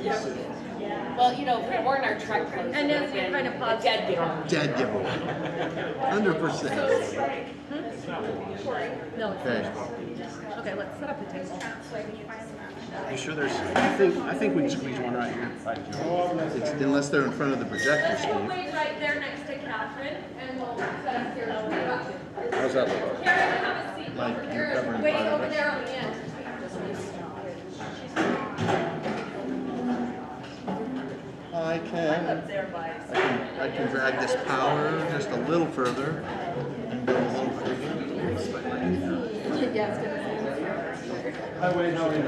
Well, you know, if we weren't our truck clothes, And that's it kind of would have been a dead giveaway. Dead giveaway. 100%. No, it's Okay. okay, let's set up the table. You sure there's? I think we can squeeze one right here. It's, unless they're in front of the projector, We'll Steve. wait right there next to Catherine, and we'll set up here. How's that look? Karen, have a seat. Like you're covering Wait part of over it. there on the end. I can drag this power just a little further and go a little further. Hi, Wade. How are you?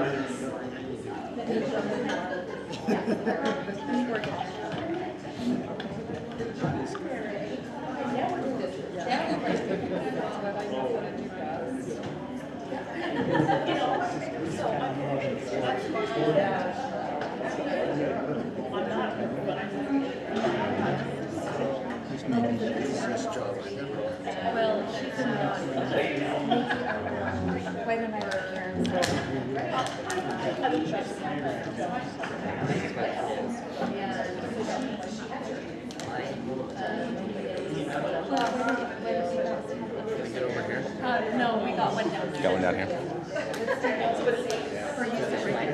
Well, she's in the Wait a minute, Karen. Get over here. No, we got one down there. Got one down here. For you to read.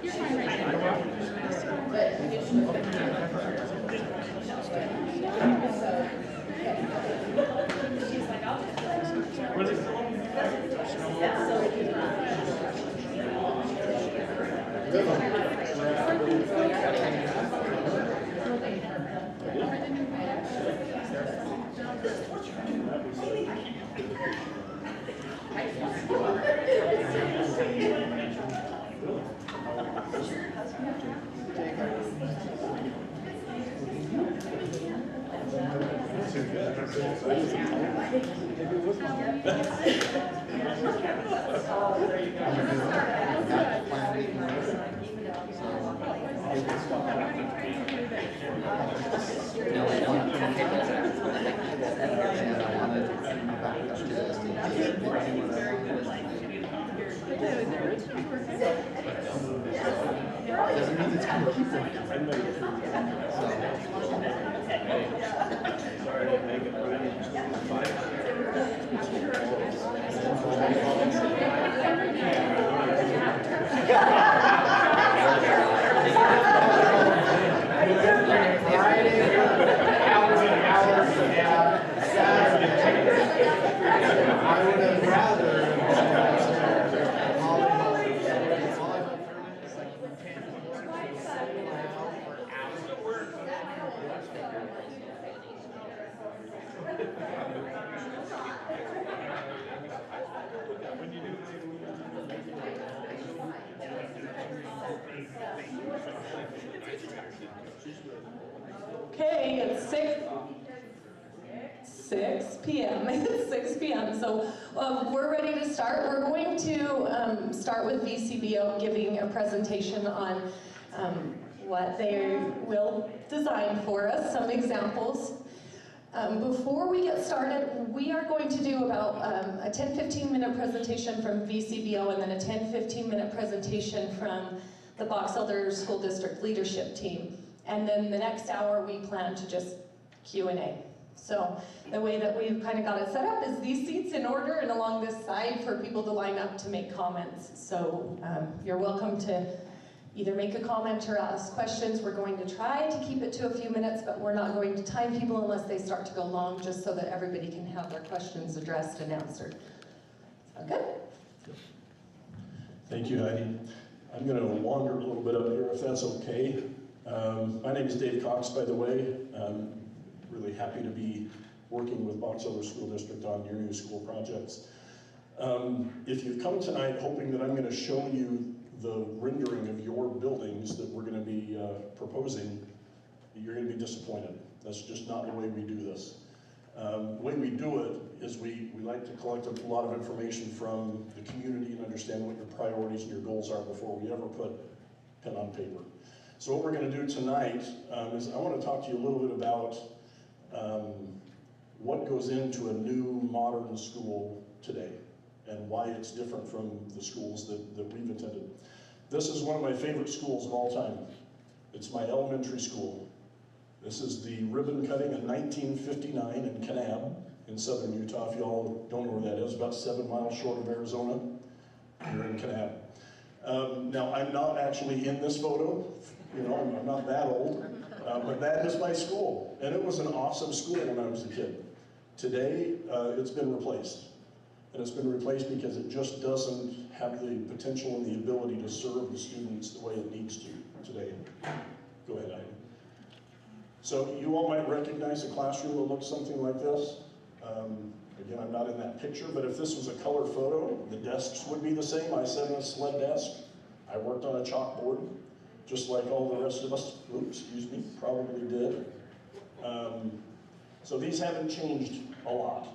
You're fine right Doesn't mean it's going to keep working. Okay, it's 6 p.m. It's 6 p.m. So we're ready to start. We're going to start with VCBO giving a presentation on what they will design for us, some examples. Before we get started, we are going to do about a 10-15 minute presentation from VCBO and then a 10-15 minute presentation from the Box Elder School District Leadership Team. And then the next hour we plan to just Q&A. So the way that we've kind of got it set up is these seats in order and along this side for people to line up to make comments. So you're welcome to either make a comment or ask questions. We're going to try to keep it to a few minutes, but we're not going to time people unless they start to go long, just so that everybody can have their questions addressed and answered. Sound good? Thank you, Heidi. I'm going to wander a little bit up here, if that's okay. My name is Dave Cox, by the way. I'm really happy to be working with Box Elder School District on your new school projects. If you've come tonight hoping that I'm going to show you the rendering of your buildings that we're going to be proposing, you're going to be disappointed. That's just not the way we do this. The way we do it is we like to collect a lot of information from the community and understand what your priorities and your goals are before we ever put pen on paper. So what we're going to do tonight is I want to talk to you a little bit about what goes into a new modern school today and why it's different from the schools that we've attended. This is one of my favorite schools of all time. It's my elementary school. This is the ribbon cutting in 1959 in Kanab in southern Utah. If you all don't know where that is, about 7 miles short of Arizona, you're in Kanab. Now, I'm not actually in this photo. You know, I'm not that old, but that is my school. And it was an awesome school when I was a kid. Today, it's been replaced. And it's been replaced because it just doesn't have the potential and the ability to serve the students the way it needs to today. Go ahead, Ida. So you all might recognize a classroom that looks something like this. Again, I'm not in that picture, but if this was a color photo, the desks would be the same. I sat on a sled desk. I worked on a chalkboard, just like all the rest of us, oops, excuse me, probably did. So these haven't changed a lot.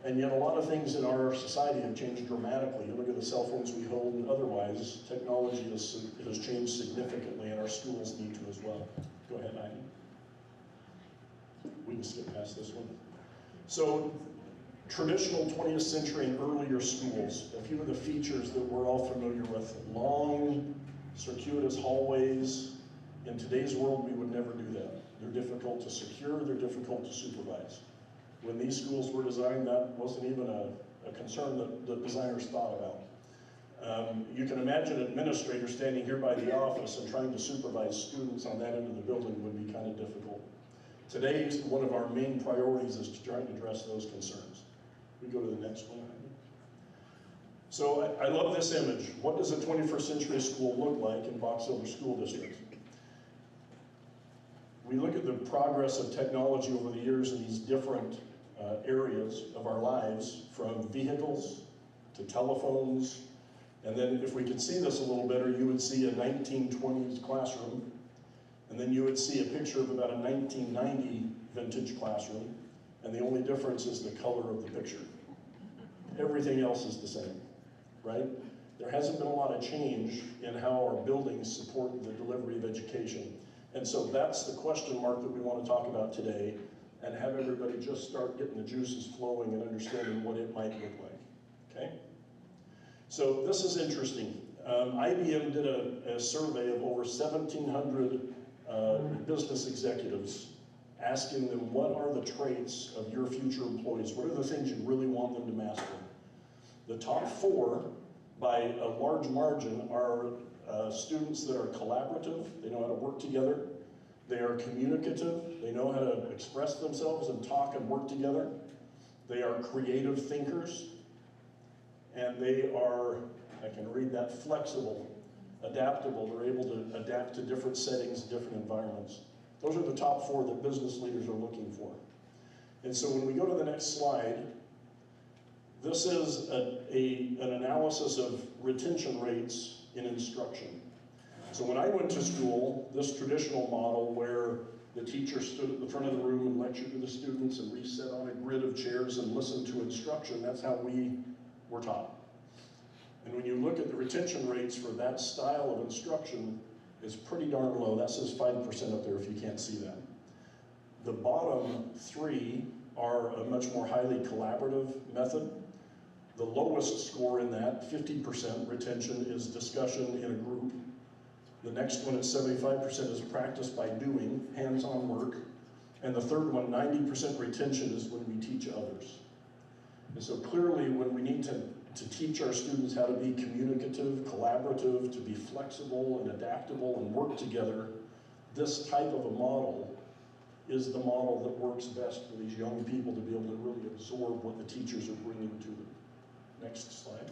And yet a lot of things in our society have changed dramatically. You look at the cell phones we hold and otherwise, technology has changed significantly and our schools need to as well. Go ahead, Ivy. We can skip past this one. So traditional 20th century and earlier schools, a few of the features that we're all familiar with, long, circuitous hallways. In today's world, we would never do that. They're difficult to secure, they're difficult to supervise. When these schools were designed, that wasn't even a concern that the designers thought about. You can imagine an administrator standing here by the office and trying to supervise students on that end of the building would be kind of difficult. Today, one of our main priorities is to try and address those concerns. We go to the next one. So I love this image. What does a 21st century school look like in Box Elder School District? We look at the progress of technology over the years in these different areas of our lives, from vehicles to telephones. And then if we could see this a little better, you would see a 1920s classroom. And then you would see a picture of about a 1990 vintage classroom. And the only difference is the color of the picture. Everything else is the same, right? There hasn't been a lot of change in how our buildings support the delivery of education. And so that's the question mark that we want to talk about today, and have everybody just start getting the juices flowing and understanding what it might look like, okay? So this is interesting. IBM did a survey of over 1,700 business executives, asking them what are the traits of your future employees? What are the things you really want them to master? The top 4, by a large margin, are students that are collaborative, they know how to work together, they are communicative, they know how to express themselves and talk and work together, they are creative thinkers, and they are, I can read that, flexible, adaptable, they're able to adapt to different settings, different environments. Those are the top 4 that business leaders are looking for. And so when we go to the next slide, this is an analysis of retention rates in instruction. So when I went to school, this traditional model where the teacher stood at the front of the room and lectured to the students and we sat on a grid of chairs and listened to instruction, that's how we were taught. And when you look at the retention rates for that style of instruction, it's pretty darn low. That says 5% up there if you can't see that. The bottom 3 are a much more highly collaborative method. The lowest score in that, 50% retention, is discussion in a group. The next one at 75% is practice by doing, hands-on work. And the third one, 90% retention, is when we teach others. And so clearly when we need to teach our students how to be communicative, collaborative, to be flexible and adaptable and work together, this type of a model is the model that works best for these young people to be able to really absorb what the teachers are bringing to them. Next slide.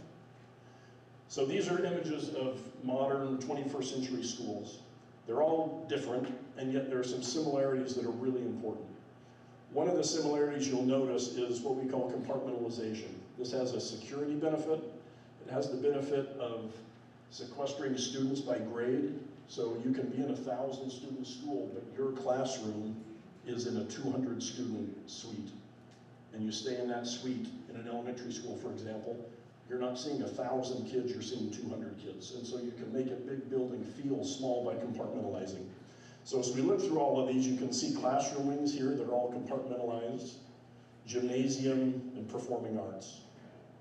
So these are images of modern 21st century schools. They're all different, and yet there are some similarities that are really important. One of the similarities you'll notice is what we call compartmentalization. This has a security benefit. It has the benefit of sequestering students by grade. So you can be in a 1,000-student school, but your classroom is in a 200-student suite. And you stay in that suite in an elementary school, for example, you're not seeing 1,000 kids, you're seeing 200 kids. And so you can make a big building feel small by compartmentalizing. So as we look through all of these, you can see classroom wings here, they're all compartmentalized. gymnasium, and performing arts.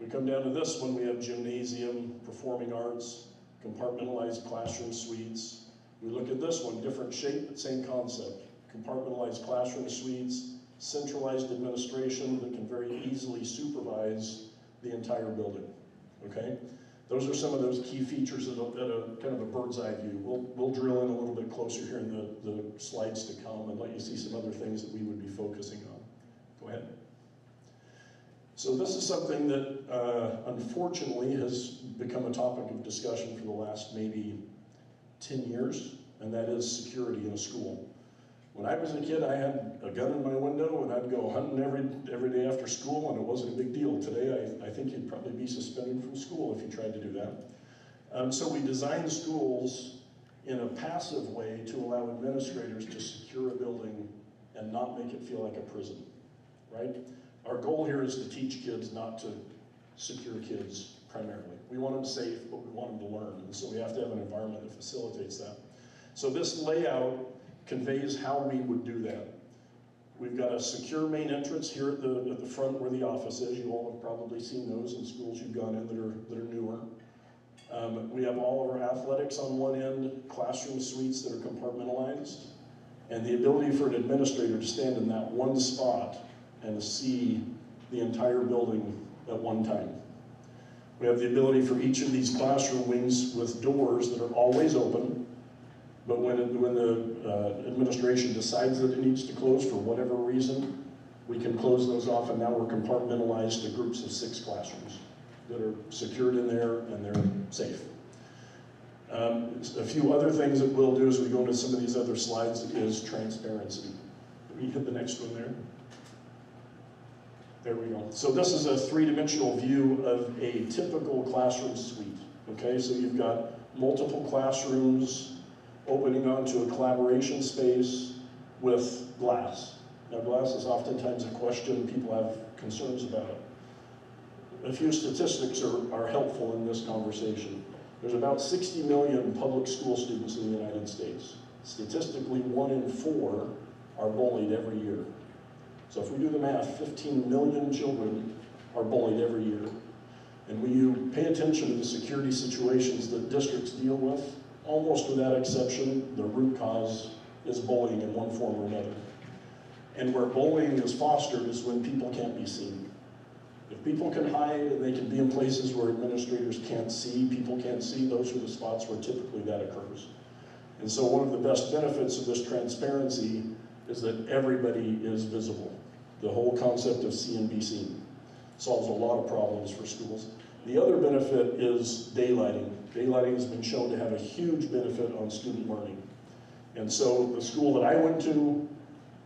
We come down to this one, we have gymnasium, performing arts, compartmentalized classroom suites. We look at this one, different shape, but same concept. Compartmentalized classroom suites, centralized administration that can very easily supervise the entire building, okay? Those are some of those key features at a kind of a bird's eye view. We'll drill in a little bit closer here in the slides to come and let you see some other things that we would be focusing on. Go ahead. So this is something that unfortunately has become a topic of discussion for the last maybe 10 years, and that is security in a school. When I was a kid, I had a gun in my window and I'd go hunting every day after school, and it wasn't a big deal. Today, I think you'd probably be suspended from school if you tried to do that. So we designed schools in a passive way to allow administrators to secure a building and not make it feel like a prison, right? Our goal here is to teach kids not to secure kids primarily. We want them safe, but we want them to learn, and so we have to have an environment that facilitates that. So this layout conveys how we would do that. We've got a secure main entrance here at the front where the office is. You all have probably seen those in schools you've gone in that are newer. We have all of our athletics on one end, classroom suites that are compartmentalized, and the ability for an administrator to stand in that one spot and see the entire building at one time. We have the ability for each of these classroom wings with doors that are always open, but when the administration decides that it needs to close for whatever reason, we can close those off, and now we're compartmentalized to groups of 6 classrooms that are secured in there and they're safe. A few other things that we'll do as we go into some of these other slides is transparency. Can you hit the next one there? There we go. So this is a 3-dimensional view of a typical classroom suite. Okay, so you've got multiple classrooms opening onto a collaboration space with glass. Now, glass is oftentimes a question people have concerns about it. A few statistics are helpful in this conversation. There's about 60 million public school students in the United States. Statistically, 1 in 4 are bullied every year. So if we do the math, 15 million children are bullied every year. And when you pay attention to the security situations that districts deal with, almost without exception, the root cause is bullying in one form or another. And where bullying is fostered is when people can't be seen. If people can hide and they can be in places where administrators can't see, people can't see, those are the spots where typically that occurs. And so one of the best benefits of this transparency is that everybody is visible. The whole concept of see and be seen solves a lot of problems for schools. The other benefit is daylighting. Daylighting has been shown to have a huge benefit on student learning. And so the school that I went to,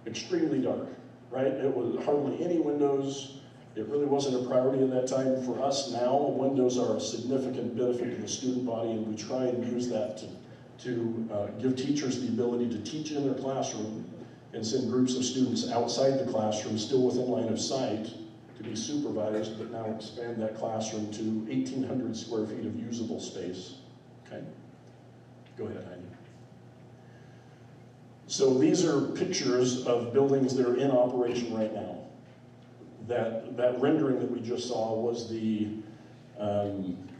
extremely dark, right? It was hardly any windows. It really wasn't a priority at that time. For us now, windows are a significant benefit to the student body, and we try and use that to give teachers the ability to teach in their classroom and send groups of students outside the classroom, still within line of sight, to be supervised, but now expand that classroom to 1,800 square feet of usable space. Okay? Go ahead, Heidi. So these are pictures of buildings that are in operation right now. That rendering that we just saw was the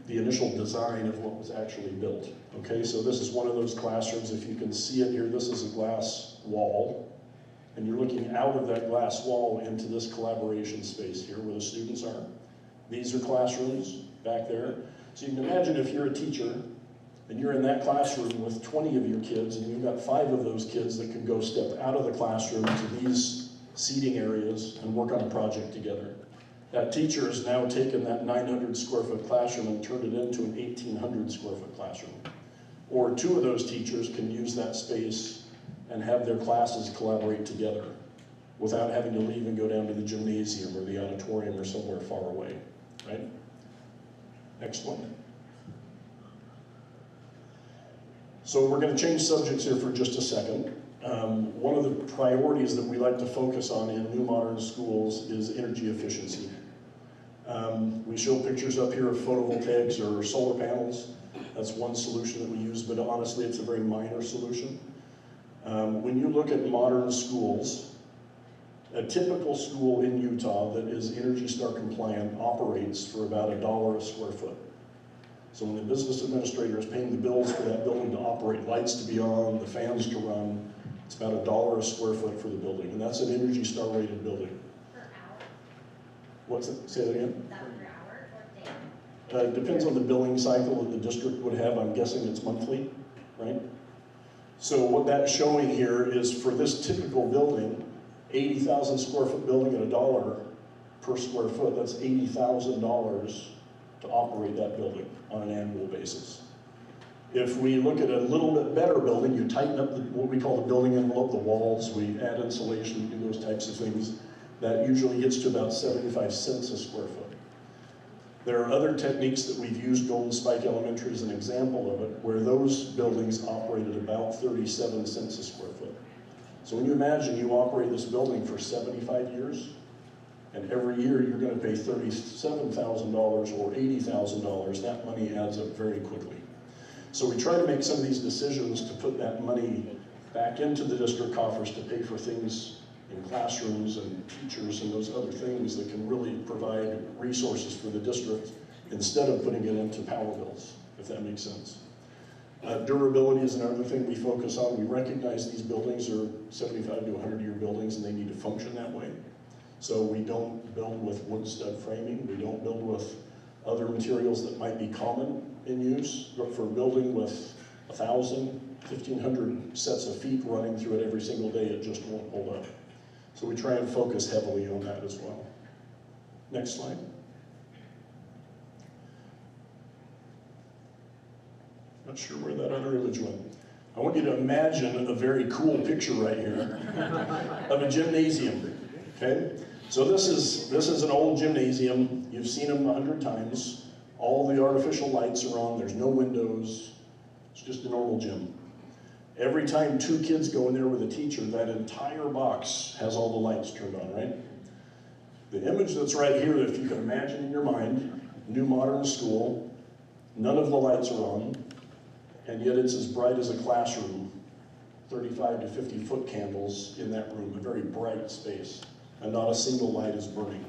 initial design of what was actually built. Okay, so this is one of those classrooms. If you can see it here, this is a glass wall. And you're looking out of that glass wall into this collaboration space here where the students are. These are classrooms back there. So you can imagine if you're a teacher and you're in that classroom with 20 of your kids, and you've got 5 of those kids that can go step out of the classroom to these seating areas and work on a project together. That teacher has now taken that 900 square foot classroom and turned it into an 1,800 square foot classroom. Or 2 of those teachers can use that space and have their classes collaborate together without having to leave and go down to the gymnasium or the auditorium or somewhere far away, right? Next one. So we're going to change subjects here for just a second. One of the priorities that we like to focus on in new modern schools is energy efficiency. We show pictures up here of photovoltaics or solar panels. That's one solution that we use, but honestly it's a very minor solution. When you look at modern schools, A typical school in Utah that is Energy Star compliant operates for about $1 a square foot. So when the business administrator is paying the bills for that building to operate, lights to be on, the fans to run, it's about $1 a square foot for the building, and that's an Energy Star rated building. Per hour? What's it? Say that again? Is that per hour or day? It depends on the billing cycle that the district would have. I'm guessing it's monthly, right? So what that's showing here is for this typical building, 80,000 square foot building at $1 per square foot, that's $80,000 to operate that building on an annual basis. If we look at a little bit better building, you tighten up what we call the building envelope, the walls, we add insulation, do those types of things, that usually gets to about 75 cents a square foot. There are other techniques that we've used, Golden Spike Elementary is an example of it, where those buildings operate at about 37 cents a square foot. So when you imagine you operate this building for 75 years, and every year you're going to pay $37,000 or $80,000, that money adds up very quickly. So we try to make some of these decisions to put that money back into the district coffers to pay for things in classrooms and teachers and those other things that can really provide resources for the district instead of putting it into power bills, if that makes sense. Durability is another thing we focus on. We recognize these buildings are 75 to 100-year buildings and they need to function that way. So we don't build with wood stud framing. We don't build with other materials that might be common in use. But for building with 1,000, 1,500 sets of feet running through it every single day, it just won't hold up. So we try and focus heavily on that as well. Next slide. Not sure where that other image went. I want you to imagine a very cool picture right here of a gymnasium, okay? So this is an old gymnasium. You've seen them 100 times. All the artificial lights are on. There's no windows. It's just a normal gym. Every time 2 kids go in there with a teacher, that entire box has all the lights turned on, right? The image that's right here, if you can imagine in your mind, new modern school, none of the lights are on, and yet it's as bright as a classroom, 35 to 50 foot candles in that room, a very bright space, and not a single light is burning.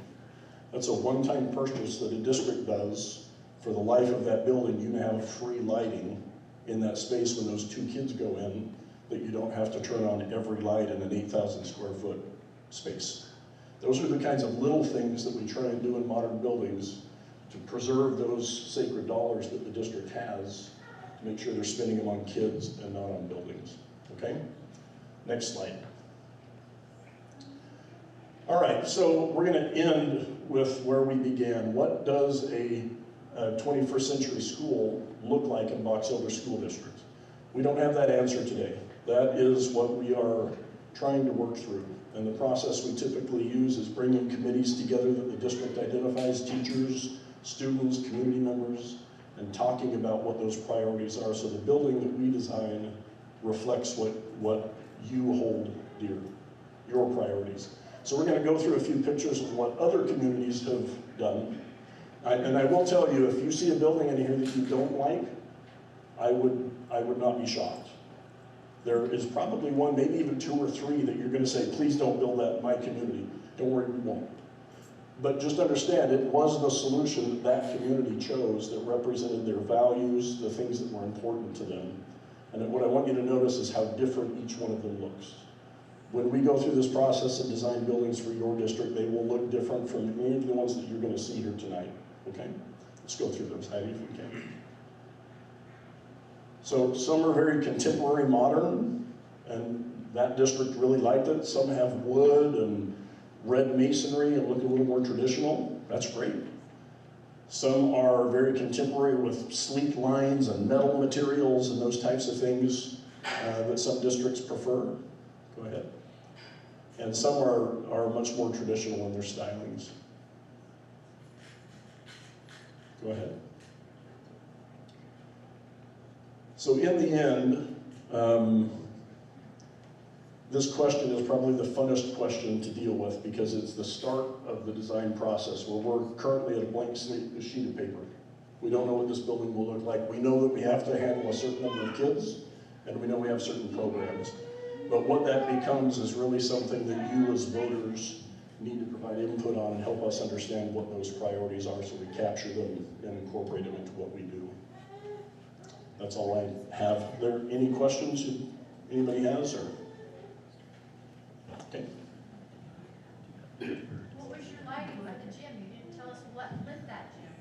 That's a one-time purchase that a district does for the life of that building. You have free lighting in that space when those 2 kids go in, that you don't have to turn on every light in an 8,000 square foot space. Those are the kinds of little things that we try and do in modern buildings to preserve those sacred dollars that the district has, to make sure they're spending them on kids and not on buildings, okay? Next slide. All right, so we're gonna end with where we began. What does a 21st century school look like in Box Elder School District? We don't have that answer today. That is what we are trying to work through. And the process we typically use is bringing committees together that the district identifies, teachers, students, community members, and talking about what those priorities are. So the building that we design reflects what you hold dear, your priorities. So we're going to go through a few pictures of what other communities have done. And I will tell you, if you see a building in here that you don't like, I would not be shocked. There is probably one, maybe even 2 or 3 that you're going to say, please don't build that in my community. Don't worry, we won't. But just understand, it was the solution that that community chose that represented their values, the things that were important to them. And what I want you to notice is how different each one of them looks. When we go through this process and design buildings for your district, they will look different from any of the ones that you're going to see here tonight. Okay? Let's go through those, Heidi, if we can. So some are very contemporary modern, and that district really liked it. Some have wood and red masonry and look a little more traditional. That's great. Some are very contemporary with sleek lines and metal materials and those types of things that some districts prefer. Go ahead. And some are much more traditional in their stylings. Go ahead. So in the end, this question is probably the funnest question to deal with because it's the start of the design process where we're currently at a blank sheet of paper. We don't know what this building will look like. We know that we have to handle a certain number of kids, and we know we have certain programs. But what that becomes is really something that you as voters need to provide input on and help us understand what those priorities are so we capture them and incorporate them into what we do. That's all I have. Are there any questions anybody has? Or okay. What was your lighting at the gym? You didn't tell us what lit that gym.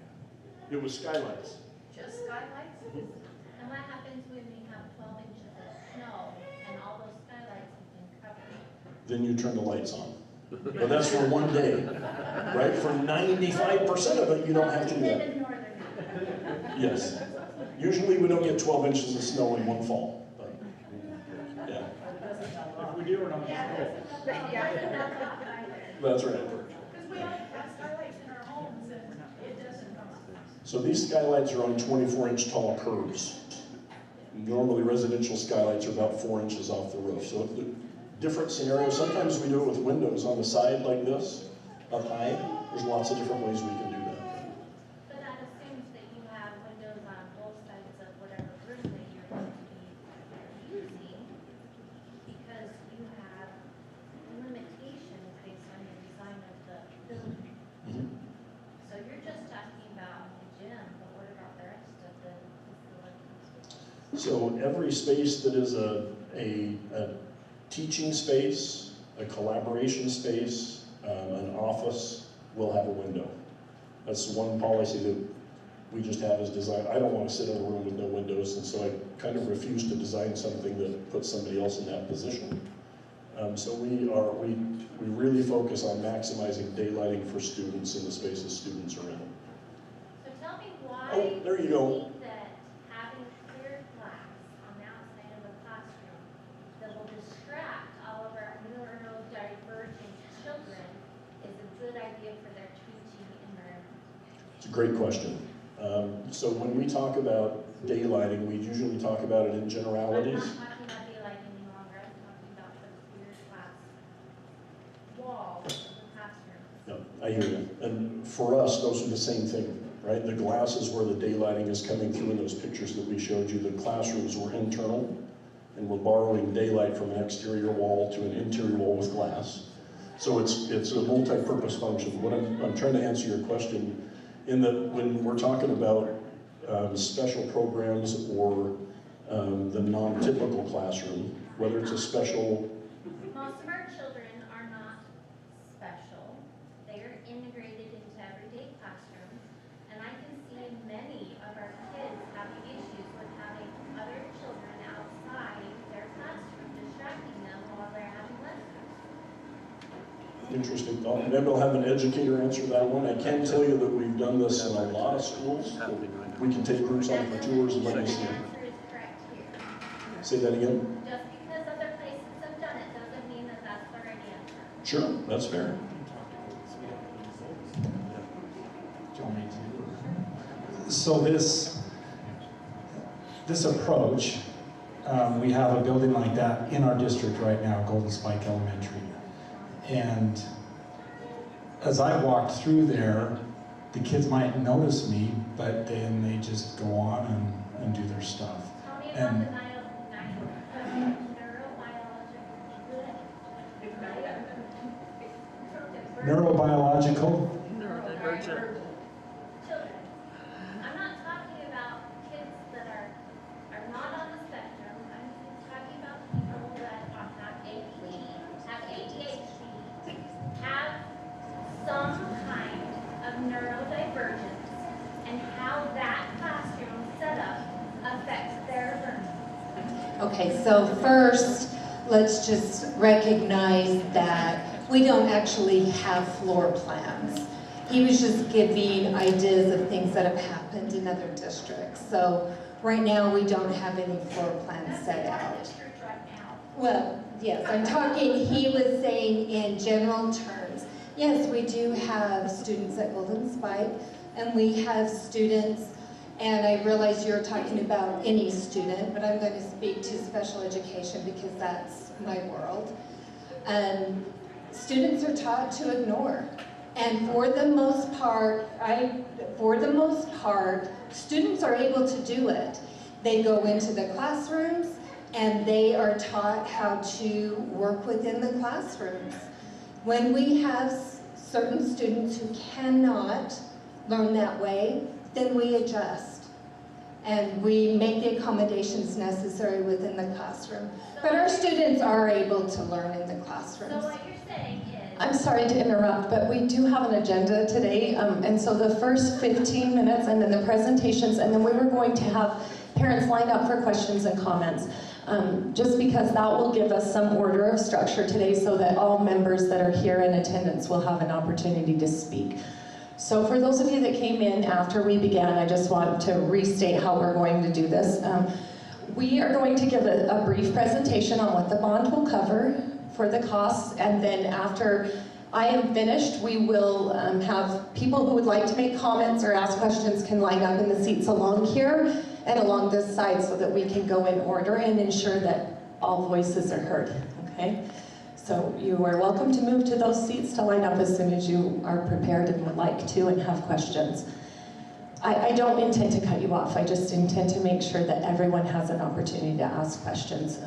It was skylights. Just skylights? And what happens when we have 12 inches of snow and all those skylights have been covered? Then you turn the lights on. But that's for one day, right? For 95% of it, you don't have to do We live that. in northern. Yes. Usually we don't get 12 inches of snow in one fall. But, yeah, If we do, we're not Yeah, gonna that's not either. that's right. Because we all have skylights in our homes and it doesn't come on. So these skylights are on 24-inch tall curves. Normally residential skylights are about 4 inches off the roof. So the different scenarios, sometimes we do it with windows on the side like this, up high. There's lots of different ways we can do that. But that assumes that you have windows on both sides of whatever room that you're going to be using, because you have limitations based on the design of the building. Mhm. So you're just talking about the gym, but what about the rest of the facilities? So every space that is a teaching space, a collaboration space, an office will have a window. That's one policy that we just have as design. I don't want to sit in a room with no windows, and so I kind of refuse to design something that puts somebody else in that position. So we really focus on maximizing daylighting for students in the spaces students are in. So tell me why Oh, there you go. think that having clear glass on the outside of a classroom that will distract all of our neurodivergent children is a good idea for their teaching environment. It's a great question. So when we talk about daylighting, we usually talk about it in generalities. I'm not talking about daylight any longer, I'm talking about the clear glass walls of the classroom. No, I hear you. And for us, those are the same thing, right? The glass is where the daylighting is coming through in those pictures that we showed you. The classrooms were internal, and we're borrowing daylight from an exterior wall to an interior wall with glass. So it's a multi-purpose function. What I'm trying to answer your question, in that when we're talking about special programs or the non-typical classroom, whether it's a special. Most of our children are not special. They are integrated into everyday classrooms. And I can see many of our kids having issues with having other children outside their classroom distracting them while they're having lessons. Interesting thought. Maybe I'll have an educator answer that one. I can tell you that we've done this in a lot of schools. We can take groups on for tours and let them see The it. answer is correct here. Say that again? Just because other places have done it doesn't mean that that's the right answer. Sure, that's fair. So this approach, we have a building like that in our district right now, Golden Spike Elementary. And as I walked through there, the kids might notice me, but then they just go on and do their stuff. Tell me about And the neurobiological, children. I'm not talking about kids that are not on the spectrum. I'm talking about people that have ADD, have ADHD, have some kind of neurodivergence, and how that classroom setup affects their learning. Okay, so first, let's just recognize that we don't actually have floor plans. He was just giving ideas of things that have happened in other districts. So right now, we don't have any floor plans set out. District right now. Well, yes, I'm talking, he was saying in general terms. Yes, we do have students at Golden Spike, and we have students, and I realize you're talking about any student, but I'm going to speak to special education because that's my world. Students are taught to ignore. And for the most part, students are able to do it. They go into the classrooms, and they are taught how to work within the classrooms. When we have certain students who cannot learn that way, then we adjust and we make the accommodations necessary within the classroom. But our students are able to learn in the classrooms. So what you're saying is... I'm sorry to interrupt, but we do have an agenda today, and so the first 15 minutes and then the presentations, and then we were going to have parents lined up for questions and comments, just because that will give us some order of structure today so that all members that are here in attendance will have an opportunity to speak. So for those of you that came in after we began, I just want to restate how we're going to do this. We are going to give a brief presentation on what the bond will cover for the costs, and then after I am finished, we will have people who would like to make comments or ask questions can line up in the seats along here and along this side so that we can go in order and ensure that all voices are heard, okay? So you are welcome to move to those seats to line up as soon as you are prepared and would like to and have questions. I don't intend to cut you off, I just intend to make sure that everyone has an opportunity to ask questions.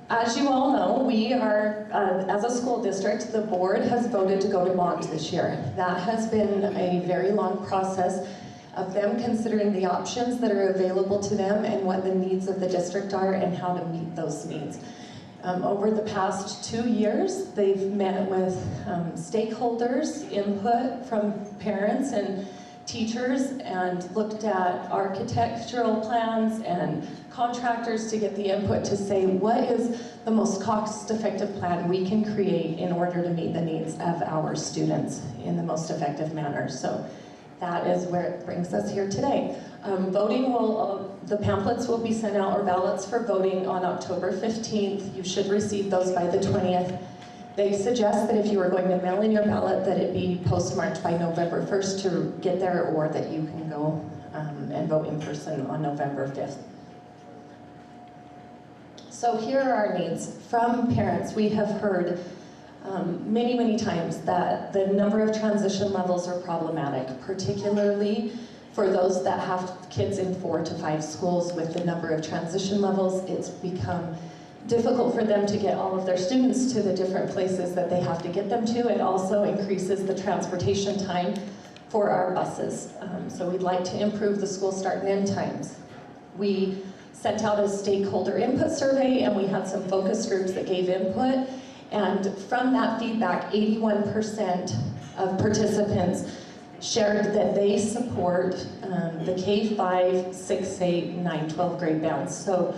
As you all know, we are, as a school district, the board has voted to go to bond this year. That has been a very long process of them considering the options that are available to them and what the needs of the district are and how to meet those needs. Over the past 2 years, they've met with stakeholders, input from parents and teachers, and looked at architectural plans and contractors to get the input to say what is the most cost-effective plan we can create in order to meet the needs of our students in the most effective manner. So that is where it brings us here today. Voting will, the pamphlets will be sent out, or ballots for voting, on October 15th. You should receive those by the 20th. They suggest that if you are going to mail in your ballot, that it be postmarked by November 1st to get there, or that you can go and vote in person on November 5th. So here are our needs. From parents, we have heard many, many times that the number of transition levels are problematic, particularly for those that have kids in 4 to 5 schools. With the number of transition levels, it's become difficult for them to get all of their students to the different places that they have to get them to. It also increases the transportation time for our buses. So we'd like to improve the school start and end times. We sent out a stakeholder input survey, and we had some focus groups that gave input. And from that feedback, 81% of participants shared that they support the K-5, 6, 8, 9, 12 grade bands. So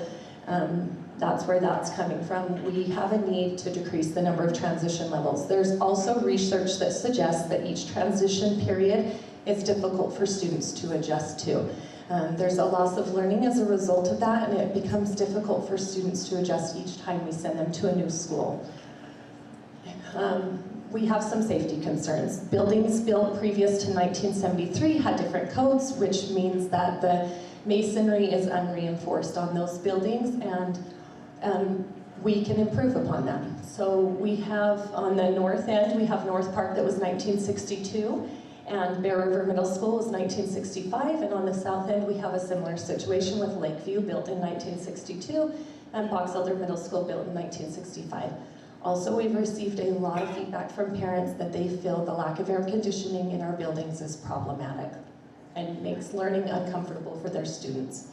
that's where that's coming from. We have a need to decrease the number of transition levels. There's also research that suggests that each transition period is difficult for students to adjust to. There's a loss of learning as a result of that, and it becomes difficult for students to adjust each time we send them to a new school. We have some safety concerns. Buildings built previous to 1973 had different codes, which means that the masonry is unreinforced on those buildings, and we can improve upon that. So we have, on the north end, we have North Park that was 1962, and Bear River Middle School was 1965, and on the south end we have a similar situation with Lakeview, built in 1962, and Box Elder Middle School, built in 1965. Also, we've received a lot of feedback from parents that they feel the lack of air conditioning in our buildings is problematic and makes learning uncomfortable for their students.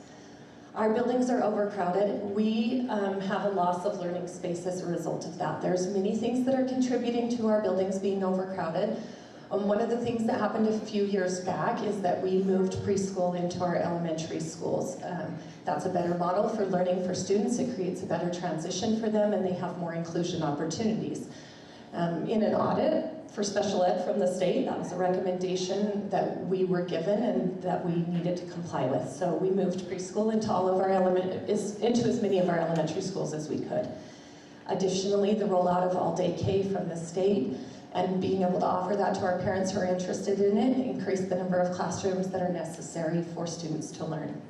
Our buildings are overcrowded. We have a loss of learning space as a result of that. There's many things that are contributing to our buildings being overcrowded. One of the things that happened a few years back is that we moved preschool into our elementary schools. That's a better model for learning for students. It creates a better transition for them, and they have more inclusion opportunities. In an audit for special ed from the state, that was a recommendation that we were given and that we needed to comply with. So we moved preschool into all of our into as many of our elementary schools as we could. Additionally, the rollout of all-day K from the state and being able to offer that to our parents who are interested in it increased the number of classrooms that are necessary for students to learn.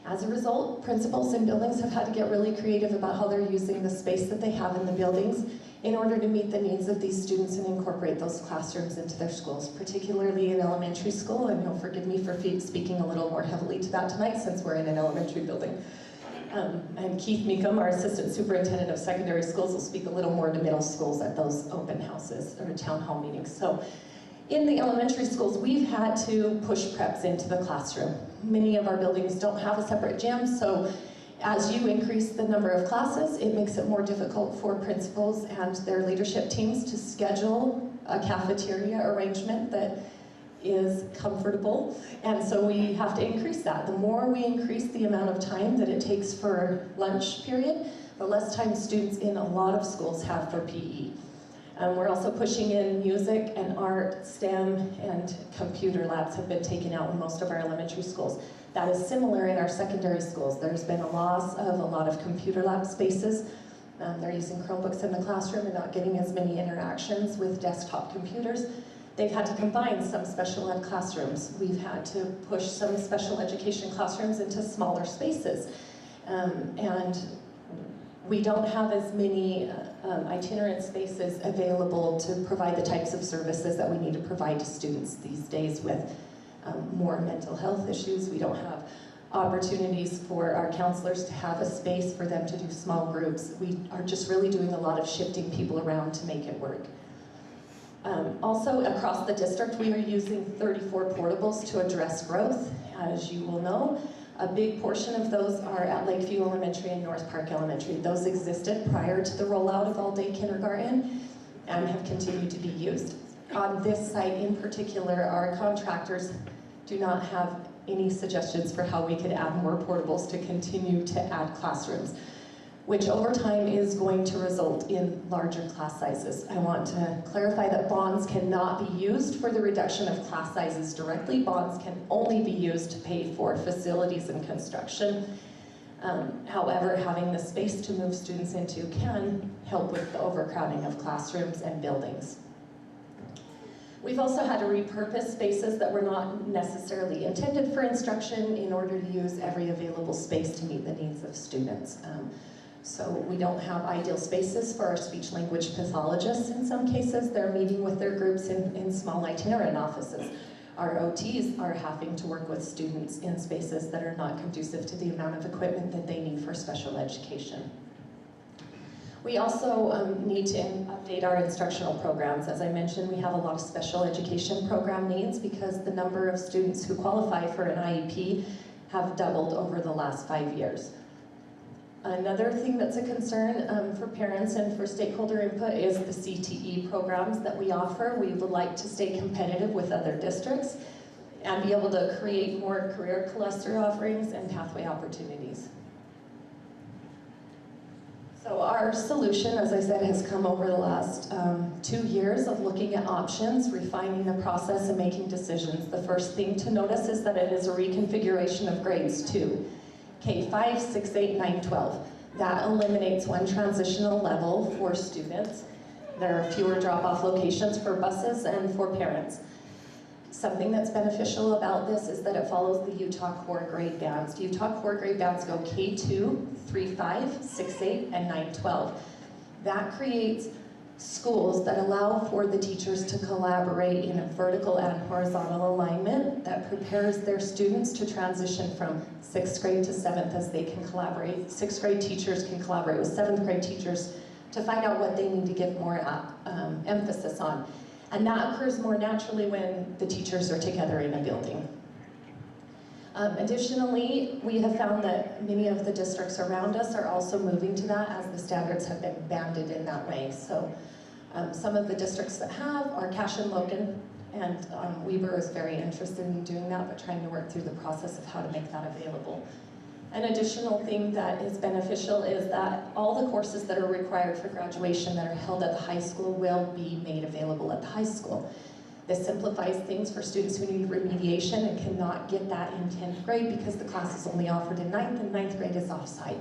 As a result, principals and buildings have had to get really creative about how they're using the space that they have in the buildings in order to meet the needs of these students and incorporate those classrooms into their schools, particularly in elementary school. And you'll forgive me for speaking a little more heavily to that tonight since we're in an elementary building. And Keith Meekum, our Assistant Superintendent of Secondary Schools, will speak a little more to middle schools at those open houses or town hall meetings. So in the elementary schools, we've had to push preps into the classroom. Many of our buildings don't have a separate gym, so as you increase the number of classes, it makes it more difficult for principals and their leadership teams to schedule a cafeteria arrangement that is comfortable, and so we have to increase that. The more we increase the amount of time that it takes for lunch period, the less time students in a lot of schools have for PE. We're also pushing in music and art, STEM, and computer labs have been taken out in most of our elementary schools. That is similar in our secondary schools. There's been a loss of a lot of computer lab spaces. They're using Chromebooks in the classroom and not getting as many interactions with desktop computers. They've had to combine some special ed classrooms. We've had to push some special education classrooms into smaller spaces. And we don't have as many itinerant spaces available to provide the types of services that we need to provide to students these days with more mental health issues. We don't have opportunities for our counselors to have a space for them to do small groups. We are just really doing a lot of shifting people around to make it work. Also, across the district, we are using 34 portables to address growth. As you will know, a big portion of those are at Lakeview Elementary and North Park Elementary. Those existed prior to the rollout of all-day kindergarten and have continued to be used. On this site in particular, our contractors do not have any suggestions for how we could add more portables to continue to add classrooms, which over time is going to result in larger class sizes. I want to clarify that bonds cannot be used for the reduction of class sizes directly. Bonds can only be used to pay for facilities and construction. However, having the space to move students into can help with the overcrowding of classrooms and buildings. We've also had to repurpose spaces that were not necessarily intended for instruction in order to use every available space to meet the needs of students. So we don't have ideal spaces for our speech-language pathologists in some cases. They're meeting with their groups in small itinerant offices. Our OTs are having to work with students in spaces that are not conducive to the amount of equipment that they need for special education. We also need to update our instructional programs. As I mentioned, we have a lot of special education program needs because the number of students who qualify for an IEP have doubled over the last 5 years. Another thing that's a concern for parents and for stakeholder input is the CTE programs that we offer. We would like to stay competitive with other districts and be able to create more career cluster offerings and pathway opportunities. So our solution, as I said, has come over the last 2 years of looking at options, refining the process, and making decisions. The first thing to notice is that it is a reconfiguration of grades 2. K5, 6, 8, 9, 12. That eliminates one transitional level for students. There are fewer drop-off locations for buses and for parents. Something that's beneficial about this is that it follows the Utah core grade bands. Utah core grade bands go K2, 3, 5, 6, 8, and 9, 12. That creates schools that allow for the teachers to collaborate in a vertical and horizontal alignment that prepares their students to transition from 6th grade to 7th as they can collaborate. 6th grade teachers can collaborate with 7th grade teachers to find out what they need to give more emphasis on. And that occurs more naturally when the teachers are together in a building. Additionally, we have found that many of the districts around us are also moving to that as the standards have been banded in that way. So some of the districts that have are Cache and Logan, and Weber is very interested in doing that, but trying to work through the process of how to make that available. An additional thing that is beneficial is that all the courses that are required for graduation that are held at the high school will be made available at the high school. This simplifies things for students who need remediation and cannot get that in 10th grade because the class is only offered in 9th and 9th grade is offsite.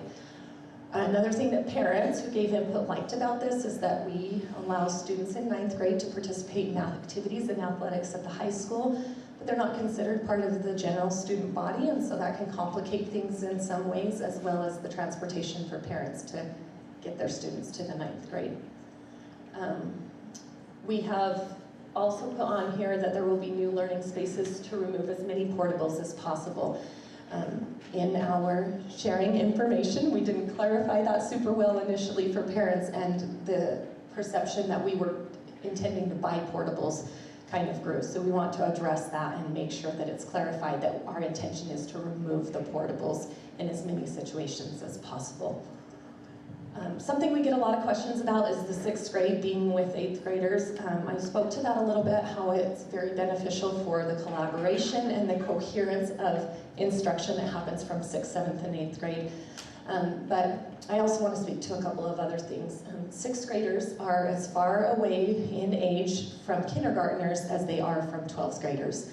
Another thing that parents who gave input liked about this is that we allow students in 9th grade to participate in activities and athletics at the high school, but they're not considered part of the general student body, and so that can complicate things in some ways, as well as the transportation for parents to get their students to the 9th grade. We have also put on here that there will be new learning spaces to remove as many portables as possible. In our sharing information, we didn't clarify that super well initially for parents, and the perception that we were intending to buy portables kind of grew. So we want to address that and make sure that it's clarified that our intention is to remove the portables in as many situations as possible. Something we get a lot of questions about is the 6th grade being with 8th graders. I spoke to that a little bit, how it's very beneficial for the collaboration and the coherence of instruction that happens from 6th, 7th, and 8th grade. But I also want to speak to a couple of other things. 6th graders are as far away in age from kindergartners as they are from 12th graders.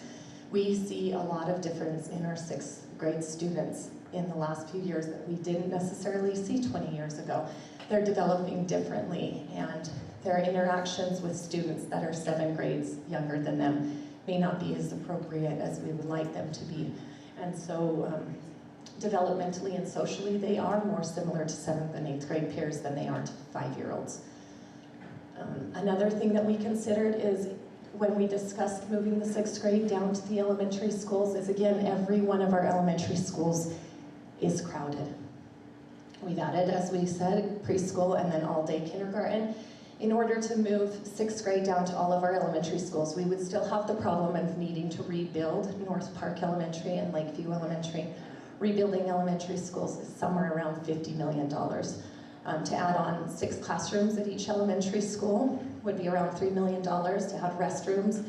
We see a lot of difference in our 6th grade students in the last few years that we didn't necessarily see 20 years ago. They're developing differently, and their interactions with students that are 7 grades younger than them may not be as appropriate as we would like them to be. And so developmentally and socially, they are more similar to 7th and 8th grade peers than they are to 5-year-olds. Another thing that we considered is when we discussed moving the 6th grade down to the elementary schools is, again, every one of our elementary schools is crowded. We've added, as we said, preschool and then all-day kindergarten. In order to move 6th grade down to all of our elementary schools, we would still have the problem of needing to rebuild North Park Elementary and Lakeview Elementary. Rebuilding elementary schools is somewhere around $50 million. To add on 6 classrooms at each elementary school would be around $3 million. To have restrooms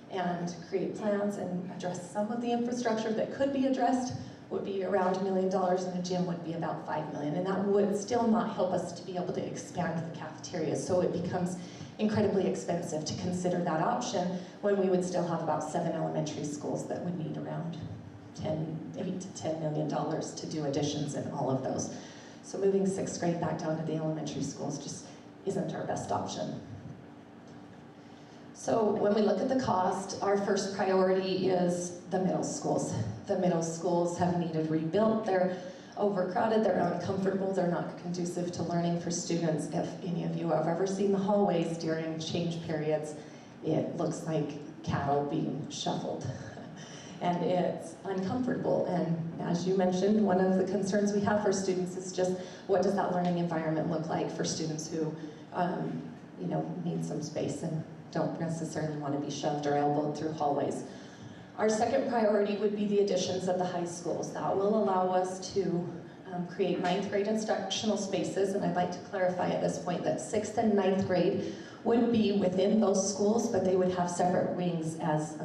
and create plans and address some of the infrastructure that could be addressed would be around $1 million, and a gym would be about $5 million. And that would still not help us to be able to expand the cafeteria. So it becomes incredibly expensive to consider that option when we would still have about 7 elementary schools that would need around $8 to $10 million to do additions in all of those. So moving 6th grade back down to the elementary schools just isn't our best option. So when we look at the cost, our first priority is the middle schools. The middle schools have needed rebuilt. They're overcrowded, they're uncomfortable, they're not conducive to learning for students. If any of you have ever seen the hallways during change periods, it looks like cattle being shuffled. And it's uncomfortable. And as you mentioned, one of the concerns we have for students is just what does that learning environment look like for students who need some space and don't necessarily want to be shoved or elbowed through hallways. Our second priority would be the additions of the high schools. That will allow us to create 9th grade instructional spaces, and I'd like to clarify at this point that 6th and 9th grade would be within those schools, but they would have separate wings, as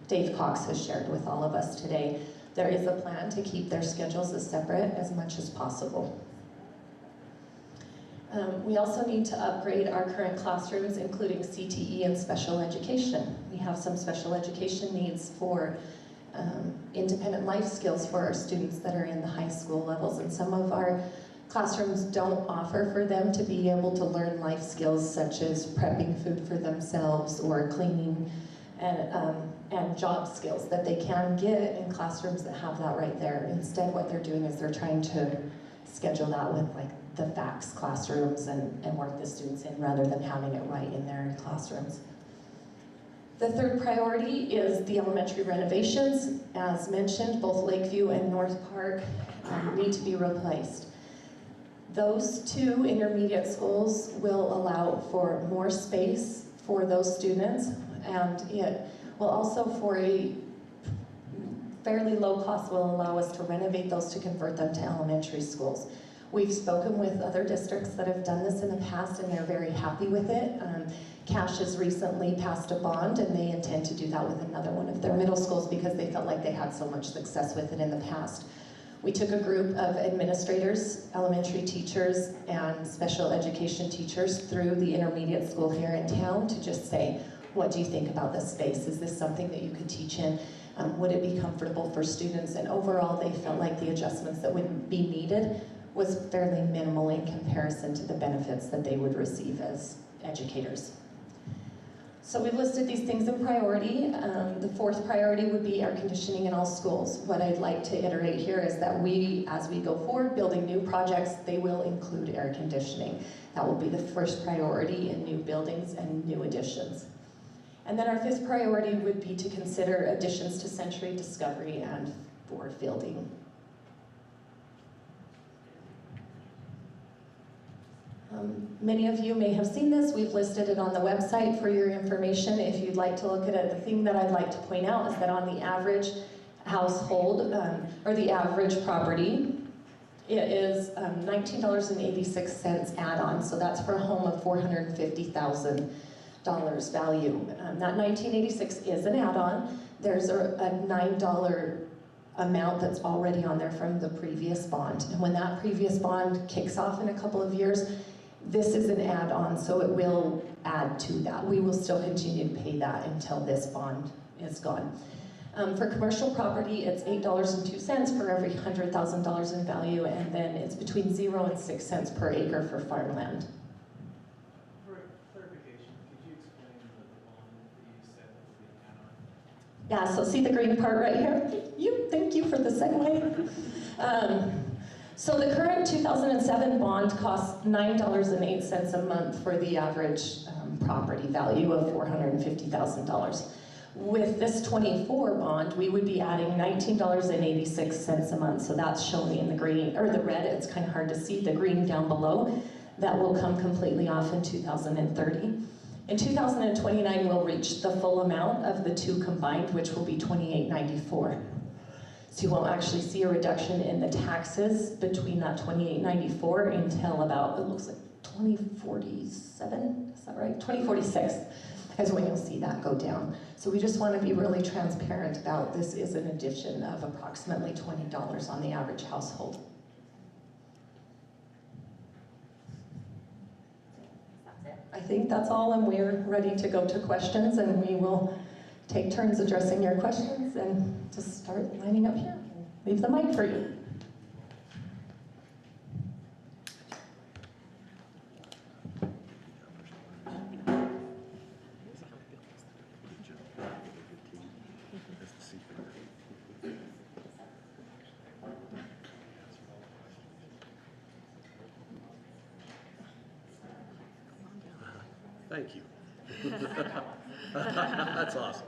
Dave Cox has shared with all of us today. There is a plan to keep their schedules as separate as much as possible. We also need to upgrade our current classrooms, including CTE and special education. We have some special education needs for independent life skills for our students that are in the high school levels, and some of our classrooms don't offer for them to be able to learn life skills such as prepping food for themselves or cleaning and job skills that they can get in classrooms that have that right there. Instead, what they're doing is they're trying to schedule that with like the FACS classrooms and work the students in rather than having it right in their classrooms. The third priority is the elementary renovations. As mentioned, both Lakeview and North Park need to be replaced. Those 2 intermediate schools will allow for more space for those students, and it will also, for a fairly low cost, will allow us to renovate those to convert them to elementary schools. We've spoken with other districts that have done this in the past, and they're very happy with it. Cash has recently passed a bond, and they intend to do that with another one of their middle schools because they felt like they had so much success with it in the past. We took a group of administrators, elementary teachers, and special education teachers through the intermediate school here in town to just say, what do you think about this space? Is this something that you could teach in? Would it be comfortable for students? And overall, they felt like the adjustments that would be needed was fairly minimal in comparison to the benefits that they would receive as educators. So we've listed these things in priority. The fourth priority would be air conditioning in all schools. What I'd like to iterate here is that we, as we go forward, building new projects, they will include air conditioning. That will be the first priority in new buildings and new additions. And then our fifth priority would be to consider additions to Century, Discovery, and Ford Fielding. Many of you may have seen this. We've listed it on the website for your information if you'd like to look at it. The thing that I'd like to point out is that on the average household, or the average property, it is $19.86 add-on. So that's for a home of $450,000 value. That $19.86 is an add-on. There's a $9 amount that's already on there from the previous bond. And when that previous bond kicks off in a couple of years, this is an add-on, so it will add to that. We will still continue to pay that until this bond is gone. For commercial property, it's $8.02 for every $100,000 in value, and then it's between 0 and 6 cents per acre for farmland. For clarification, could you explain the bond that you said would be an add-on? Yeah, so see the green part right here? Thank you for the segue. So the current 2007 bond costs $9.08 a month for the average property value of $450,000. With this 24 bond, we would be adding $19.86 a month. So that's shown in the green, or the red, it's kind of hard to see, the green down below. That will come completely off in 2030. In 2029, we'll reach the full amount of the two combined, which will be $28.94. So you won't actually see a reduction in the taxes between that $28.94 until about, it looks like 2047, is that right? 2046 is when you'll see that go down. So we just want to be really transparent about this is an addition of approximately $20 on the average household. I think that's all, and we're ready to go to questions, and we will take turns addressing your questions and just start lining up here. Leave the mic for you. Thank you. That's awesome.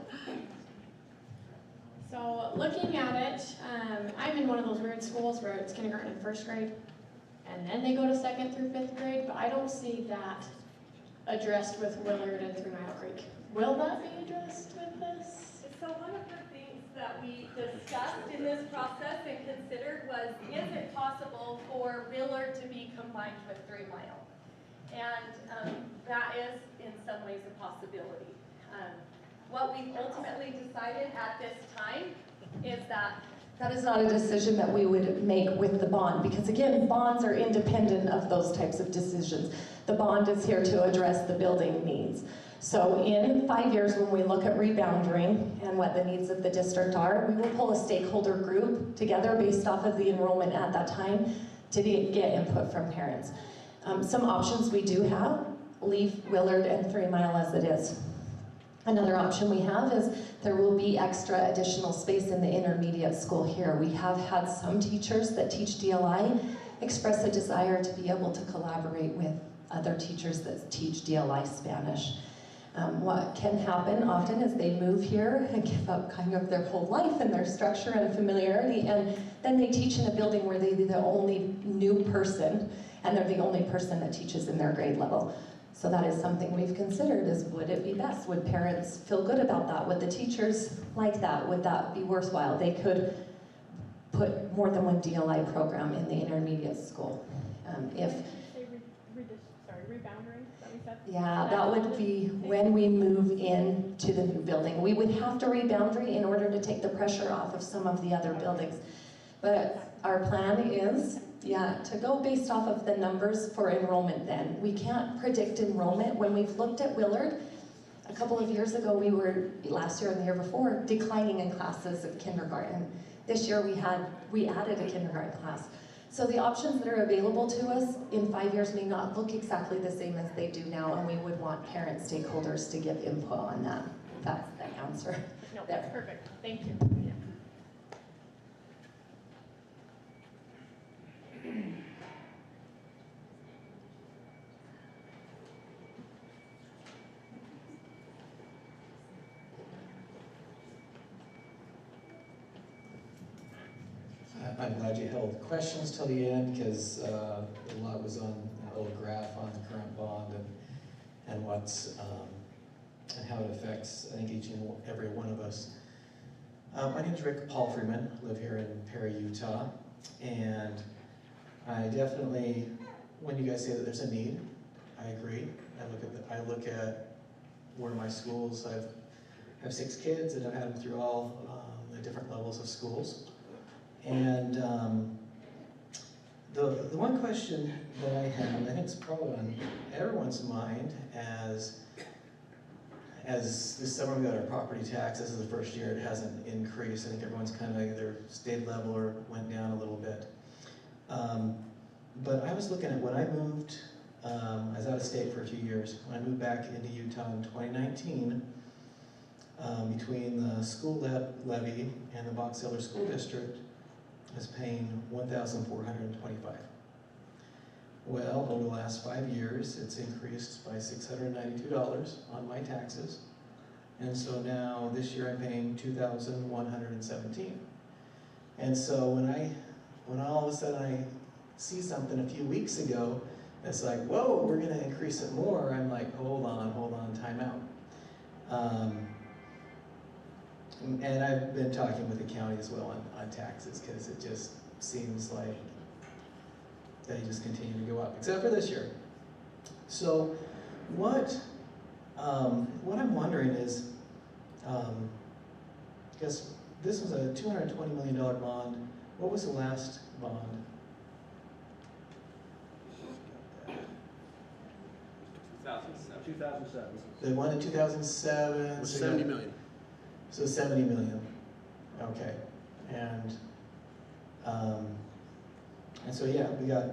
So looking at it, I'm in one of those weird schools where it's kindergarten and first grade, and then they go to 2nd through 5th grade, but I don't see that addressed with Willard and through Nile Creek. Will that be addressed with this? So one of the things that we discussed in this process and considered was, is it possible for Willard to be combined with 3 Mile? And that is in some ways a possibility. What we've ultimately decided at this time is that is not a decision that we would make with the bond, because again, bonds are independent of those types of decisions. The bond is here to address the building needs. So in 5 years, when we look at rebounding and what the needs of the district are, we will pull a stakeholder group together based off of the enrollment at that time to get input from parents. Some options we do have, leave Willard and 3 Mile as it is. Another option we have is there will be extra additional space in the intermediate school here. We have had some teachers that teach DLI express a desire to be able to collaborate with other teachers that teach DLI Spanish. What can happen often is they move here and give up kind of their whole life and their structure and familiarity, and then they teach in a building where they're the only new person, and they're the only person that teaches in their grade level. So that is something we've considered, is would it be best? Would parents feel good about that? Would the teachers like that? Would that be worthwhile? They could put more than one DLI program in the intermediate school. Rebounding, that we said? Yeah, that would be when we move into the new building. We would have to reboundary in order to take the pressure off of some of the other buildings. But our plan is, to go based off of the numbers for enrollment then. We can't predict enrollment. When we've looked at Willard, a couple of years ago we were, last year and the year before, declining in classes of kindergarten. This year we added a kindergarten class. So the options that are available to us in 5 years may not look exactly the same as they do now, and we would want parent stakeholders to give input on that. That's the answer. No, that's perfect. Thank you. I'm glad you held questions till the end, because a lot was on that little graph on the current bond and what's and how it affects, I think, each and every one of us. My name is Rick Paul Freeman. I live here in Perry, Utah, and I definitely, when you guys say that there's a need, I agree. I look at where my schools. I have 6 kids, and I've had them through all the different levels of schools. And the one question that I have, I think it's probably on everyone's mind as this summer we got our property tax. This is the first year it hasn't increased. I think everyone's kind of either stayed level or went down a little bit. But I was looking at when I moved, I was out of state for a few years. When I moved back into Utah in 2019, between the school levy and the Box Elder School District, I was paying $1,425. Well, over the last 5 years, it's increased by $692 on my taxes. And so now, this year, I'm paying $2,117. And so when all of a sudden I see something a few weeks ago, it's like, whoa, we're gonna increase it more. I'm like, hold on, time out. And I've been talking with the county as well on taxes, because it just seems like they just continue to go up, except for this year. So what I'm wondering is, because this was a $220 million bond. What was the last bond? 2007. The one in 2007? It was 70 million. So 70 million, okay. And so yeah, we got,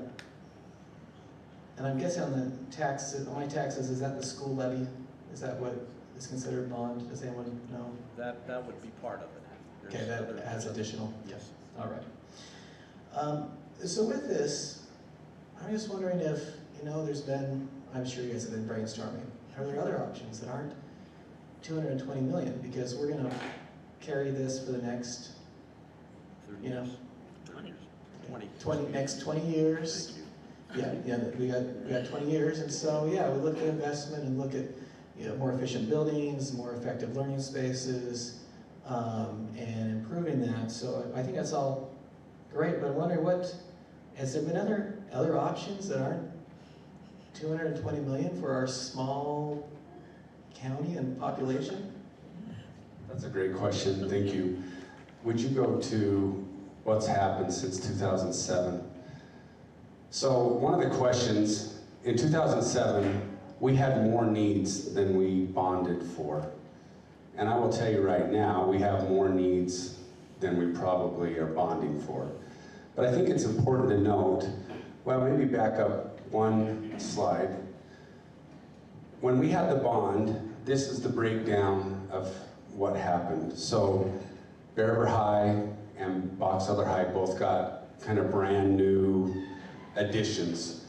and I'm guessing on the taxes, on my taxes, is that the school levy? Is that what is considered bond? Does anyone know? That would be part of it. Okay, that adds additional? Yes. All right. So with this, I'm just wondering if, there's been, I'm sure you guys have been brainstorming, are there other options that aren't 220 million, because we're going to carry this for the next, 20 next 20 years. Yeah, we got 20 years, and so yeah, we look at investment and look at more efficient buildings, more effective learning spaces, and improving that. So I think that's all great, but I'm wondering has there been other options that aren't 220 million for our small county and population? That's a great question, thank you. Would you go to what's happened since 2007? So one of the questions, in 2007, we had more needs than we bonded for. And I will tell you right now, we have more needs than we probably are bonding for. But I think it's important to note, well, maybe back up one slide. When we had the bond, this is the breakdown of what happened. So Bear River High and Box Elder High both got kind of brand new additions.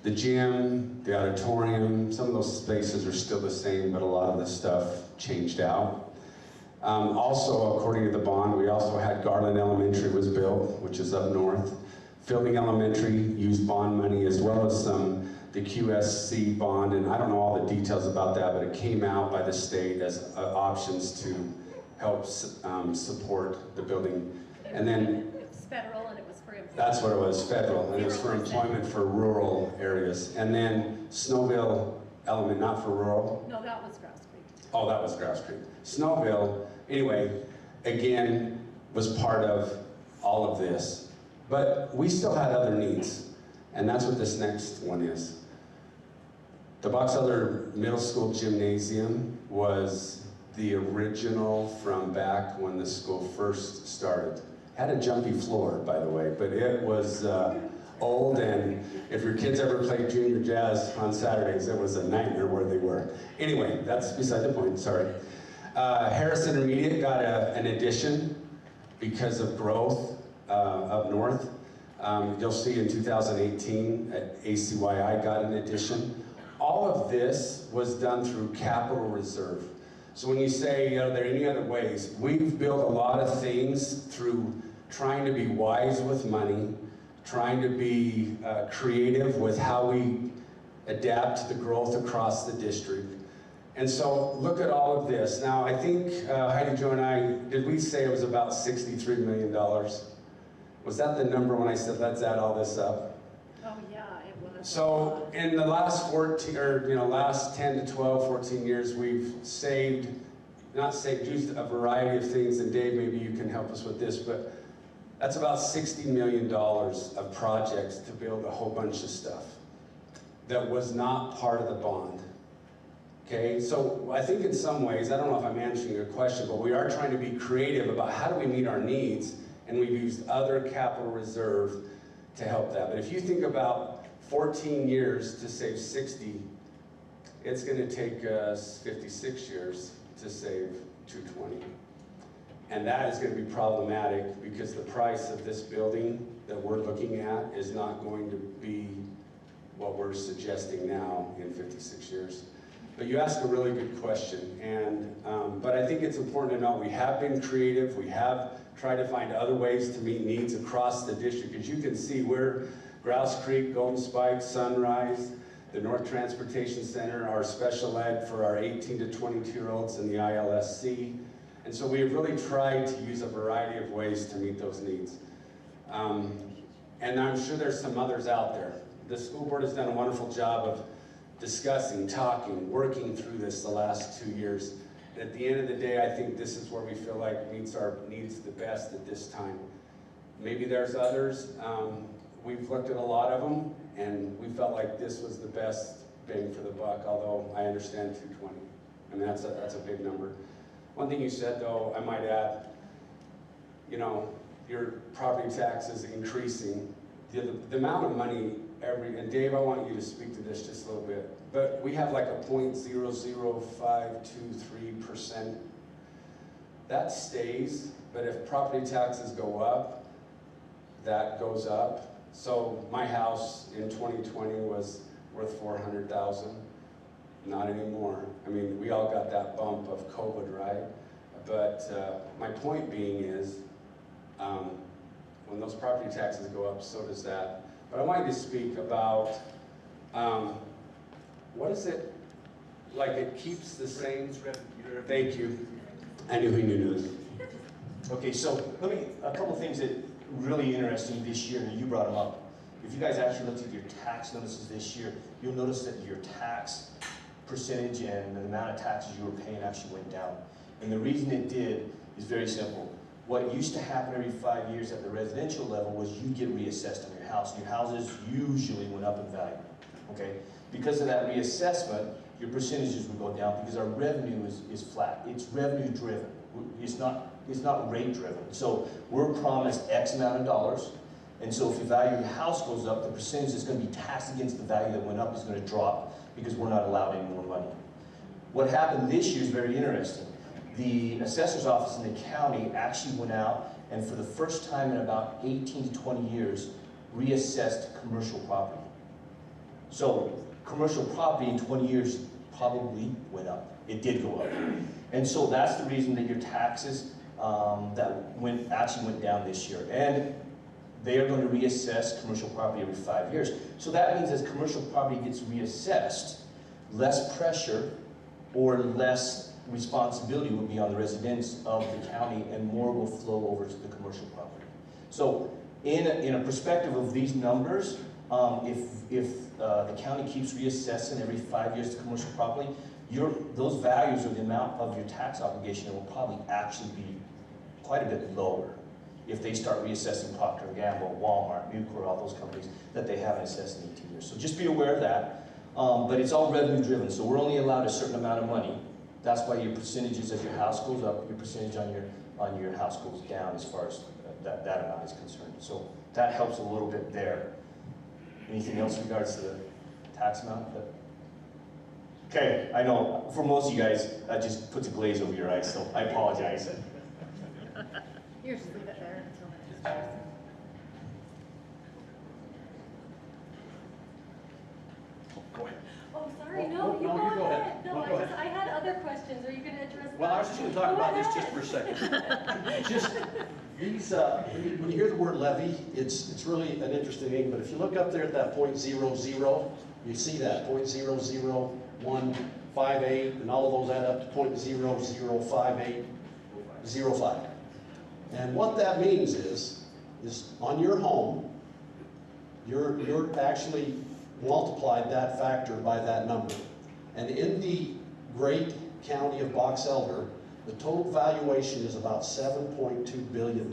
The gym, the auditorium, some of those spaces are still the same, but a lot of the stuff changed out. Also, according to the bond, we also had Garland Elementary was built, which is up north. Fielding Elementary used bond money, as well as the QSC bond, and I don't know all the details about that, but it came out by the state as options to help support the building. And then It was federal and it was for employment. that's what it was, federal, and it was for employment for rural areas. And then Snowville Element, not for rural. No, that was Grouse Creek. Oh, that was Grouse Creek. Snowville, anyway, again, was part of all of this. But we still had other needs, and that's what this next one is. The Box Elder Middle School Gymnasium was the original from back when the school first started. Had a jumpy floor, by the way, but it was old, and if your kids ever played junior jazz on Saturdays, it was a nightmare where they were. Anyway, that's beside the point, sorry. Harris Intermediate got an addition because of growth up north. You'll see in 2018, ACYI got an addition. All of this was done through capital reserve. So when you say, are there any other ways? We've built a lot of things through trying to be wise with money, trying to be creative with how we adapt to the growth across the district. And so look at all of this. Now I think Heidi Jo and I, did we say it was about $63 million? Was that the number when I said let's add all this up? Oh, yeah, it was. So in the last 14, or last 10 to 12, 14 years, we've saved, used a variety of things, and Dave, maybe you can help us with this, but that's about $60 million of projects to build a whole bunch of stuff that was not part of the bond. Okay, so I think in some ways, I don't know if I'm answering your question, but we are trying to be creative about how do we meet our needs, and we've used other capital reserve to help that. But if you think about 14 years to save 60, it's going to take us 56 years to save 220. And that is going to be problematic because the price of this building that we're looking at is not going to be what we're suggesting now in 56 years. But you ask a really good question, and but I think it's important to know we have been creative, we have tried to find other ways to meet needs across the district. As you can see, we're Grouse Creek, Golden Spike, Sunrise, the North Transportation Center, our special ed for our 18 to 22-year-olds in the ILSC. And so we have really tried to use a variety of ways to meet those needs. And I'm sure there's some others out there. The school board has done a wonderful job of discussing, talking, working through this the last 2 years. At the end of the day, I think this is where we feel like meets our needs the best at this time. Maybe there's others. We've looked at a lot of them, and we felt like this was the best bang for the buck, although I understand 220. I mean, that's a big number. One thing you said, though, I might add, your property tax is increasing. The amount of money and Dave, I want you to speak to this just a little bit, but we have like a 0.00523%. That stays, but if property taxes go up, that goes up. So my house in 2020 was worth $400,000. Not anymore. I mean, we all got that bump of COVID, right? But my point being is, when those property taxes go up, so does that. But I wanted to speak about, what is it, like it keeps the same? Thank you. I knew he knew this. Okay, so a couple things that really interesting this year, and you brought them up. If you guys actually looked at your tax notices this year, you'll notice that your tax percentage and the amount of taxes you were paying actually went down. And the reason it did is very simple. What used to happen every 5 years at the residential level was you get reassessed on your house. Your houses usually went up in value, okay? Because of that reassessment, your percentages would go down because our revenue is flat. It's revenue driven. It's not rate driven. So we're promised X amount of dollars, and so if the value of your house goes up, the percentage that's going to be taxed against the value that went up is going to drop because we're not allowed any more money. What happened this year is very interesting. The assessor's office in the county actually went out and for the first time in about 18 to 20 years reassessed commercial property. So commercial property in 20 years probably went up. It did go up. And so that's the reason that your taxes actually went down this year. And they are going to reassess commercial property every 5 years. So that means as commercial property gets reassessed, less pressure or less responsibility will be on the residents of the county and more will flow over to the commercial property. So in a perspective of these numbers, if the county keeps reassessing every 5 years the commercial property, those values or the amount of your tax obligation will probably actually be quite a bit lower if they start reassessing Procter & Gamble, Walmart, Nucor, all those companies that they haven't assessed in 18 years. So just be aware of that. But it's all revenue driven, so we're only allowed a certain amount of money. That's why your percentages as your house goes up, your percentage on your house goes down as far as that amount is concerned. So that helps a little bit there. Anything else regards to the tax amount? Okay, I know, for most of you guys, that just puts a glaze over your eyes, so I apologize. You just leave it there until it's. Go ahead. Oh, sorry, No, no, you no, go you go ahead. ahead. No, No, go I had other questions. Are you gonna address that? Well, I was just gonna talk about this just for a second. Just, these, when you hear the word levy, it's really an interesting thing, but if you look up there at that .00, you see that, .00158, and all of those add up to .005805. And what that means is on your home, you're actually multiplied that factor by that number. And in the great county of Box Elder, the total valuation is about $7.2 billion.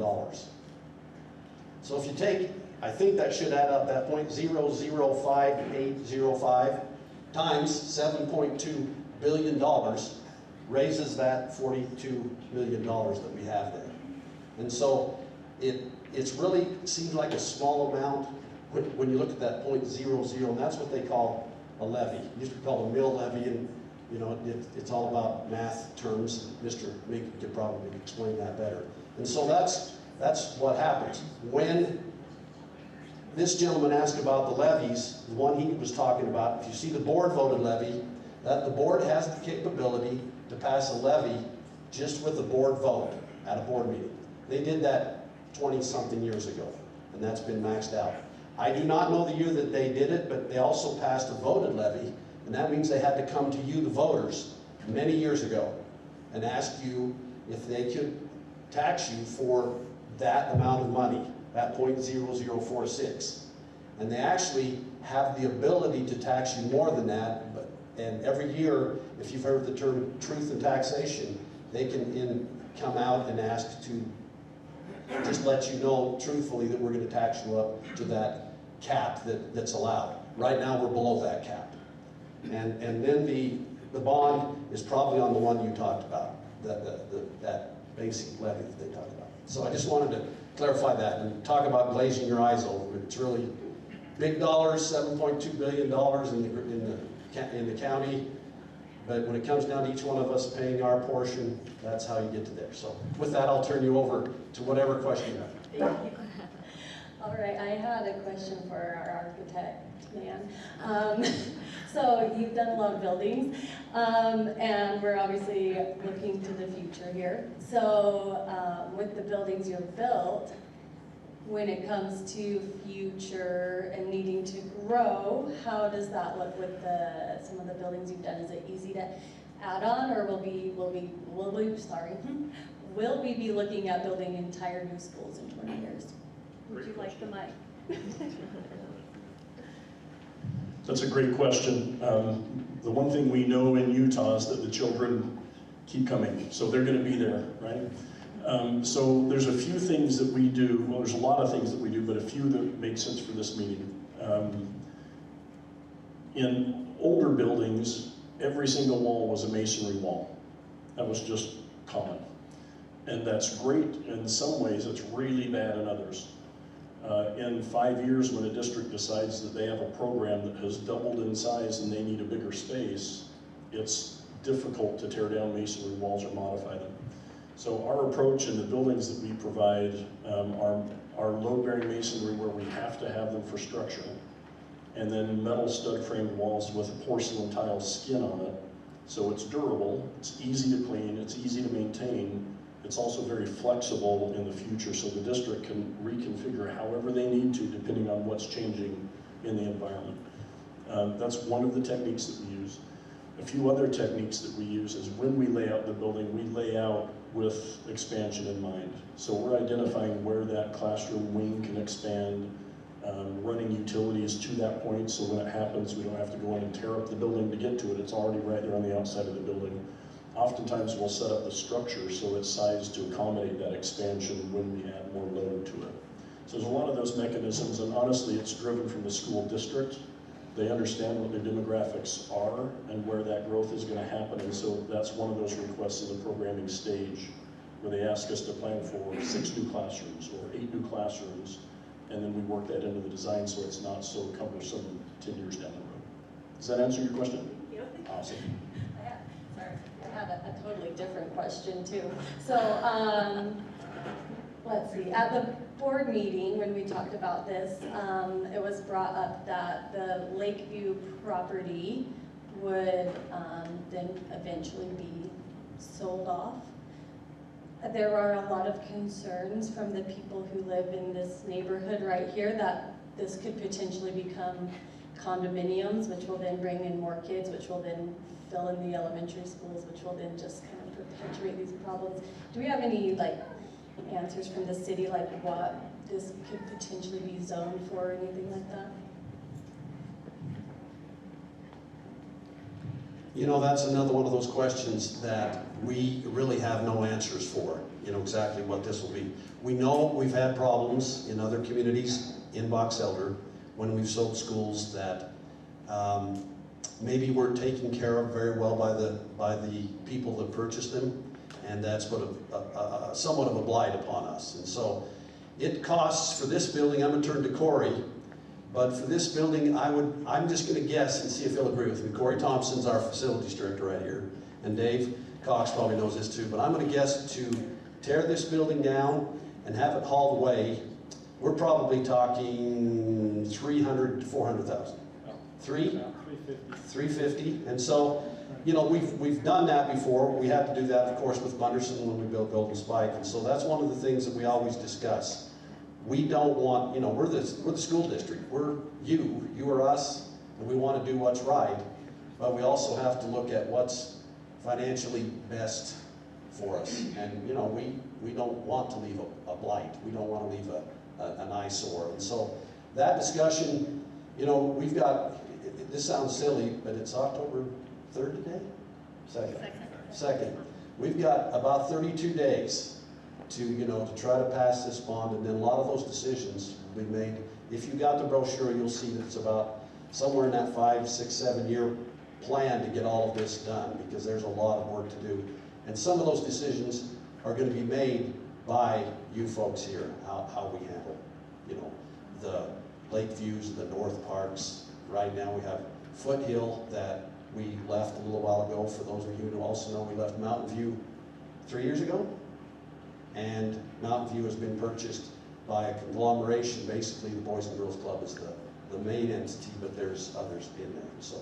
So if you take, I think that should add up, that .005805 times $7.2 billion raises that $42 million that we have there. And so it's really seems like a small amount when you look at that .00, and that's what they call a levy. It used to be called a mill levy, and you know, it's all about math terms. Mr. Meek could probably explain that better. And so that's what happens. When this gentleman asked about the levies, the one he was talking about, if you see the board voted levy, that the board has the capability to pass a levy just with a board vote at a board meeting. They did that 20-something years ago, and that's been maxed out. I do not know the year that they did it, but they also passed a voted levy, and that means they had to come to you, the voters, many years ago, and ask you if they could tax you for that amount of money, that .0046. And they actually have the ability to tax you more than that, and every year, if you've heard the term truth in taxation, they can come out and ask to just let you know truthfully that we're going to tax you up to that cap that's allowed. Right now, we're below that cap. And then the bond is probably on the one you talked about, that basic levy that they talked about. So I just wanted to clarify that and talk about glazing your eyes over it. It's really big dollars, $7.2 billion in the county. But when it comes down to each one of us paying our portion, that's how you get to there. So with that, I'll turn you over to whatever question you have. All right, I had a question for our architect man. So you've done a lot of buildings, and we're obviously looking to the future here. So with the buildings you've built, when it comes to future and needing to grow, how does that look with some of the buildings you've done? Is it easy to add on, or will we be looking at building entire new schools in 20 years? Would you like the mic? That's a great question. The one thing we know in Utah is that the children keep coming, so they're going to be there, right? So there's a few things that we do, well, there's a lot of things that we do, but a few that make sense for this meeting. In older buildings, every single wall was a masonry wall. That was just common. And that's great in some ways, it's really bad in others. In 5 years, when a district decides that they have a program that has doubled in size and they need a bigger space, it's difficult to tear down masonry walls or modify them. So our approach in the buildings that we provide are load-bearing masonry where we have to have them for structure, and then metal stud-framed walls with a porcelain tile skin on it. So it's durable, it's easy to clean, it's easy to maintain. It's also very flexible in the future, so the district can reconfigure however they need to, depending on what's changing in the environment. That's one of the techniques that we use. A few other techniques that we use is when we lay out the building, we lay out with expansion in mind. So we're identifying where that classroom wing can expand, running utilities to that point, so when it happens, we don't have to go in and tear up the building to get to it. It's already right there on the outside of the building. Oftentimes we'll set up the structure so it's sized to accommodate that expansion when we add more load to it. So there's a lot of those mechanisms, and honestly it's driven from the school district. They understand what their demographics are and where that growth is going to happen, and so that's one of those requests in the programming stage where they ask us to plan for 6 new classrooms or 8 new classrooms, and then we work that into the design so it's not so cumbersome 10 years down the road. Does that answer your question? Awesome. I had a totally different question too. So, let's see, at the board meeting, when we talked about this, it was brought up that the Lakeview property would then eventually be sold off. There are a lot of concerns from the people who live in this neighborhood right here that this could potentially become condominiums, which will then bring in more kids, which will then fill in the elementary schools, which will then just kind of perpetuate these problems. Do we have any answers from the city, what this could potentially be zoned for or anything like that? You know, that's another one of those questions that we really have no answers for, you know, exactly what this will be. We know we've had problems in other communities in Box Elder when we've sold schools that maybe weren't taken care of very well by the people that purchased them, and that's put somewhat of a blight upon us. And so it costs for this building, I'm going to turn to Corey, but for this building, I'm just going to guess and see if he'll agree with me. Corey Thompson's our facilities director right here, and Dave Cox probably knows this too, but I'm going to guess to tear this building down and have it hauled away, we're probably talking 300 to 400,000. 350. And so, you know, we've done that before. We had to do that, of course, with Bunderson when we built Golden Spike, and so that's one of the things that we always discuss. We don't want, you know, we're the school district. We're you are us, and we want to do what's right, but we also have to look at what's financially best for us. And, you know, we don't want to leave a blight. We don't want to leave an eyesore. And so that discussion, you know, we've got, this sounds silly, but it's October 3rd today? Second. We've got about 32 days to, you know, to try to pass this bond, and then a lot of those decisions will be made. If you got the brochure, you'll see that it's about somewhere in that 5, 6, 7 year plan to get all of this done, because there's a lot of work to do. And some of those decisions are going to be made by you folks here, how we handle, you know, the Lakeviews, the North Parks. Right now we have Foothill that we left a little while ago. For those of you who also know, we left Mountain View 3 years ago. And Mountain View has been purchased by a conglomeration. Basically, the Boys and Girls Club is the main entity, but there's others in there. So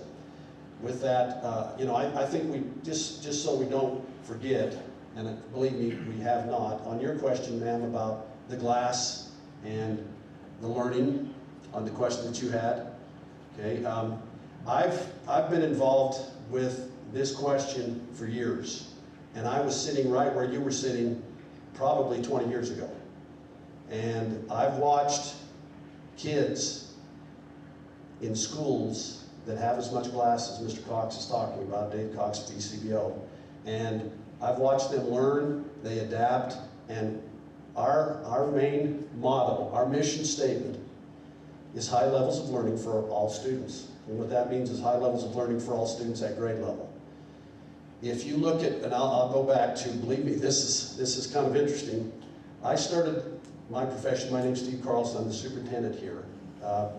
with that, you know, I think we, just so we don't forget, and believe me, we have not, on your question, ma'am, about the glass and the learning, on the question that you had, okay, I've been involved with this question for years, and I was sitting right where you were sitting probably 20 years ago. And I've watched kids in schools that have as much glass as Mr. Cox is talking about, Dave Cox, VCBO. And I've watched them learn, they adapt, and our main motto, our mission statement is high levels of learning for all students. And what that means is high levels of learning for all students at grade level. If you look at, and I'll go back to, believe me, this is kind of interesting. I started my profession, my name's Steve Carlson, I'm the superintendent here.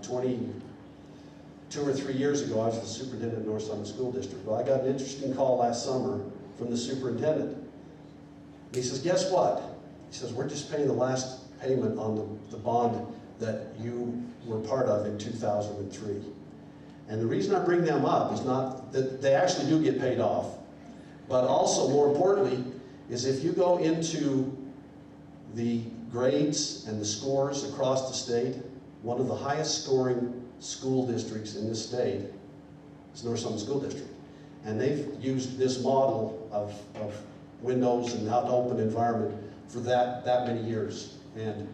22 or 3 years ago, I was the superintendent of North Summit School District. Well, I got an interesting call last summer from the superintendent. He says, guess what? He says, we're just paying the last payment on the bond that you were part of in 2003. And the reason I bring them up is not that they actually do get paid off, but also, more importantly, is if you go into the grades and the scores across the state, one of the highest scoring school districts in this state is North Summit School District. And they've used this model of windows and out open environment for that many years. And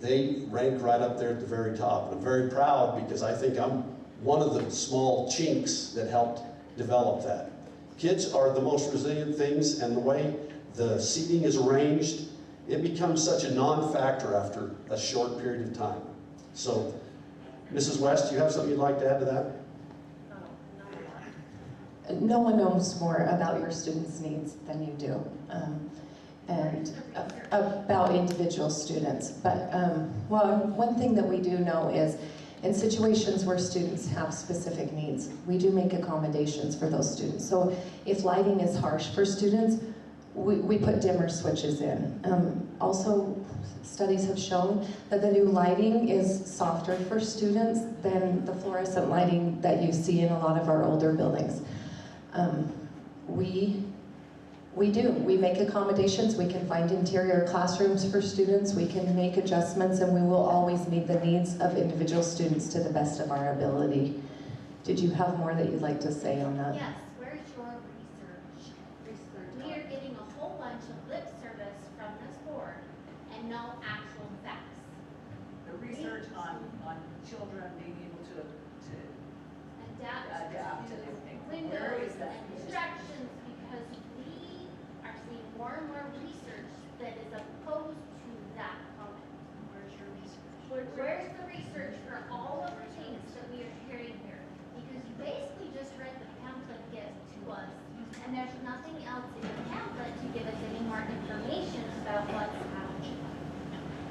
they rank right up there at the very top. And I'm very proud because I think I'm one of the small chinks that helped develop that. Kids are the most resilient things, and the way the seating is arranged, it becomes such a non-factor after a short period of time. So, Mrs. West, do you have something you'd like to add to that? No one knows more about your students' needs than you do. and about individual students. But well, one thing that we do know is in situations where students have specific needs, we do make accommodations for those students. So if lighting is harsh for students, we put dimmer switches in. Also, studies have shown that the new lighting is softer for students than the fluorescent lighting that you see in a lot of our older buildings. We make accommodations. We can find interior classrooms for students. We can make adjustments, and we will always meet the needs of individual students to the best of our ability. Did you have more that you'd like to say on that? Yes, where's your research? We are getting a whole bunch of lip service from this board and no actual facts. The research on children being able to adapt to everything. Where is Windows that? and distractions, because we are seeing more and more research that is opposed to that comment. Where's your research? Where's the research for all of the things that we are hearing here? Because you basically just read the pamphlet given to us, and there's nothing else in the pamphlet to give us any more information about what's happening.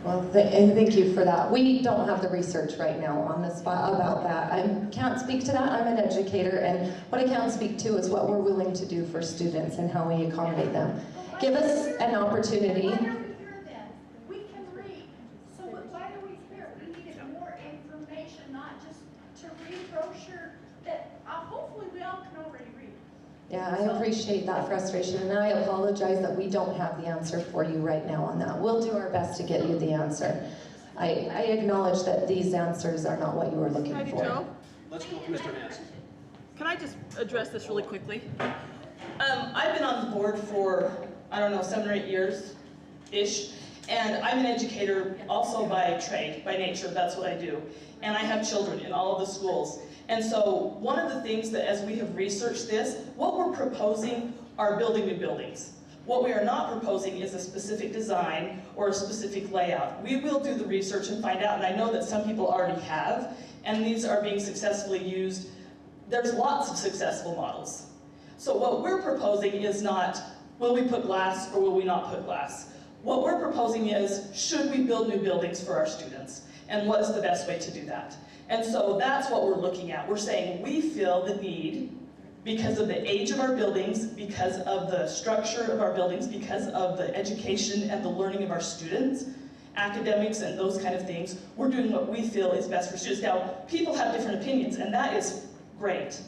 Well, and thank you for that. We don't have the research right now on the spot about that. I can't speak to that. I'm an educator, and what I can speak to is what we're willing to do for students and how we accommodate them. Give us an opportunity. Why are we here then? We can read. So why are we here? We needed more information, not just to read brochure that hopefully we all can already read. Yeah, I appreciate that frustration, and I apologize that we don't have the answer for you right now on that. We'll do our best to get you the answer. I acknowledge that these answers are not what you were looking Heidi for. Jo? Let's go, Mr. Hanson. Can I just address this really quickly? I've been on the board for, I don't know, 7 or 8 years-ish, and I'm an educator also by trade, by nature, that's what I do. And I have children in all of the schools. And so one of the things that as we have researched this, what we're proposing are building new buildings. What we are not proposing is a specific design or a specific layout. We will do the research and find out, and I know that some people already have, and these are being successfully used. There's lots of successful models. So what we're proposing is not, will we put glass or will we not put glass? What we're proposing is, should we build new buildings for our students? And what is the best way to do that? And so that's what we're looking at. We're saying we feel the need, because of the age of our buildings, because of the structure of our buildings, because of the education and the learning of our students, academics and those kind of things, we're doing what we feel is best for students. Now, people have different opinions, and that is great.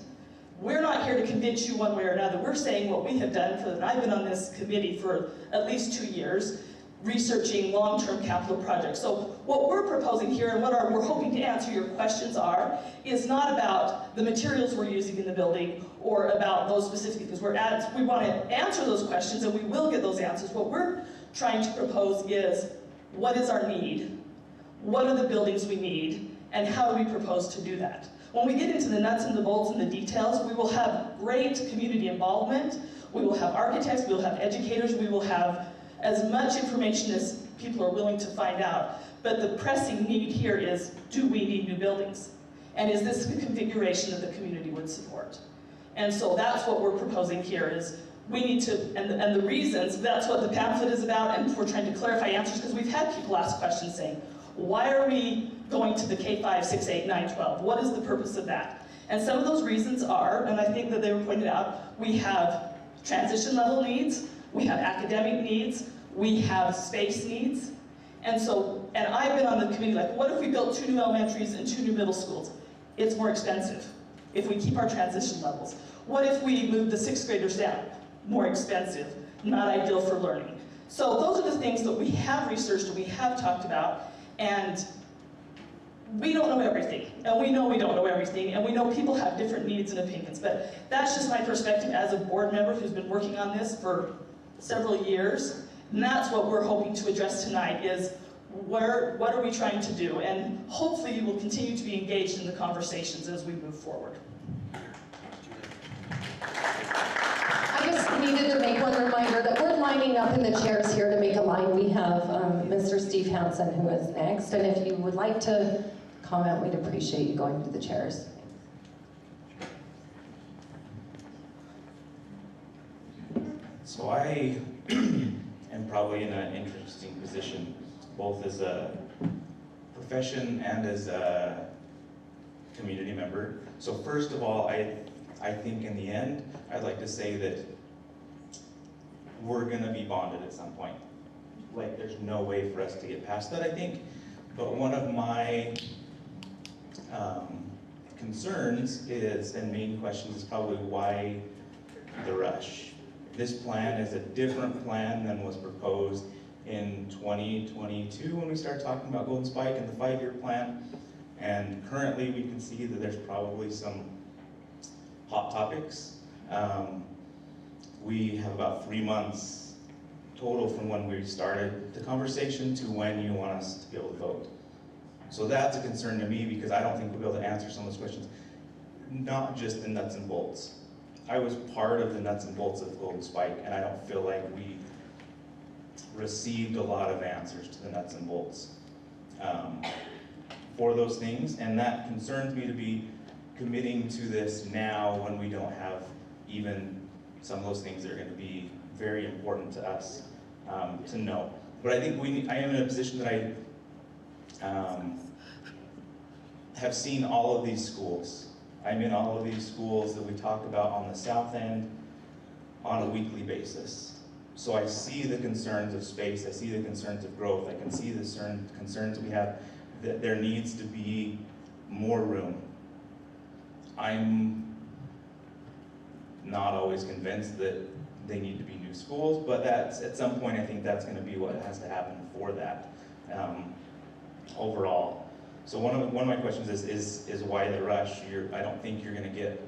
We're not here to convince you one way or another. We're saying what we have done, and I've been on this committee for at least 2 years, researching long-term capital projects. So what we're proposing here and what we're hoping to answer your questions are is not about the materials we're using in the building or about those specific things. We want to answer those questions, and we will get those answers. What we're trying to propose is, what is our need? What are the buildings we need? And how do we propose to do that? When we get into the nuts and the bolts and the details, we will have great community involvement. We will have architects, we will have educators, we will have as much information as people are willing to find out. But the pressing need here is, do we need new buildings? And is this a configuration that the community would support? And so that's what we're proposing here is, we need to, and the reasons, that's what the pamphlet is about, and we're trying to clarify answers, because we've had people ask questions saying, why are we going to the K-5, 6, 8, 9, 12? What is the purpose of that? And some of those reasons are, and I think that they were pointed out, we have transition level needs, we have academic needs, we have space needs. And so, and I've been on the committee like, what if we built 2 new elementaries and 2 new middle schools? It's more expensive if we keep our transition levels. What if we move the 6th graders down? More expensive, not ideal for learning. So those are the things that we have researched and we have talked about, and we don't know everything, and we know we don't know everything, and we know people have different needs and opinions, but that's just my perspective as a board member who's been working on this for several years, and that's what we're hoping to address tonight is, what are we trying to do? And hopefully you will continue to be engaged in the conversations as we move forward. I just needed to make one reminder that we're lining up in the chairs here to make a line. We have Mr. Steve Hansen who is next, and if you would like to comment, we'd appreciate you going to the chairs. So I am proud probably in an interesting position, both as a profession and as a community member. So first of all, I think in the end, I'd like to say that we're gonna be bonded at some point. Like, there's no way for us to get past that, I think. But one of my concerns is, and main questions is probably why the rush. This plan is a different plan than was proposed in 2022 when we started talking about Golden Spike and the 5-year plan. And currently we can see that there's probably some hot topics. We have about 3 months total from when we started the conversation to when you want us to be able to vote. So that's a concern to me because I don't think we'll be able to answer some of those questions. Not just the nuts and bolts. I was part of the nuts and bolts of Golden Spike, and I don't feel like we received a lot of answers to the nuts and bolts for those things, and that concerns me to be committing to this now when we don't have even some of those things that are going to be very important to us to know. But I think I am in a position that I have seen all of these schools. I'm in all of these schools that we talk about on the south end on a weekly basis. So I see the concerns of space, I see the concerns of growth, I can see the concerns we have that there needs to be more room. I'm not always convinced that they need to be new schools, but that's, at some point I think that's going to be what has to happen for that overall. So one of my questions is why the rush? I don't think you're going to get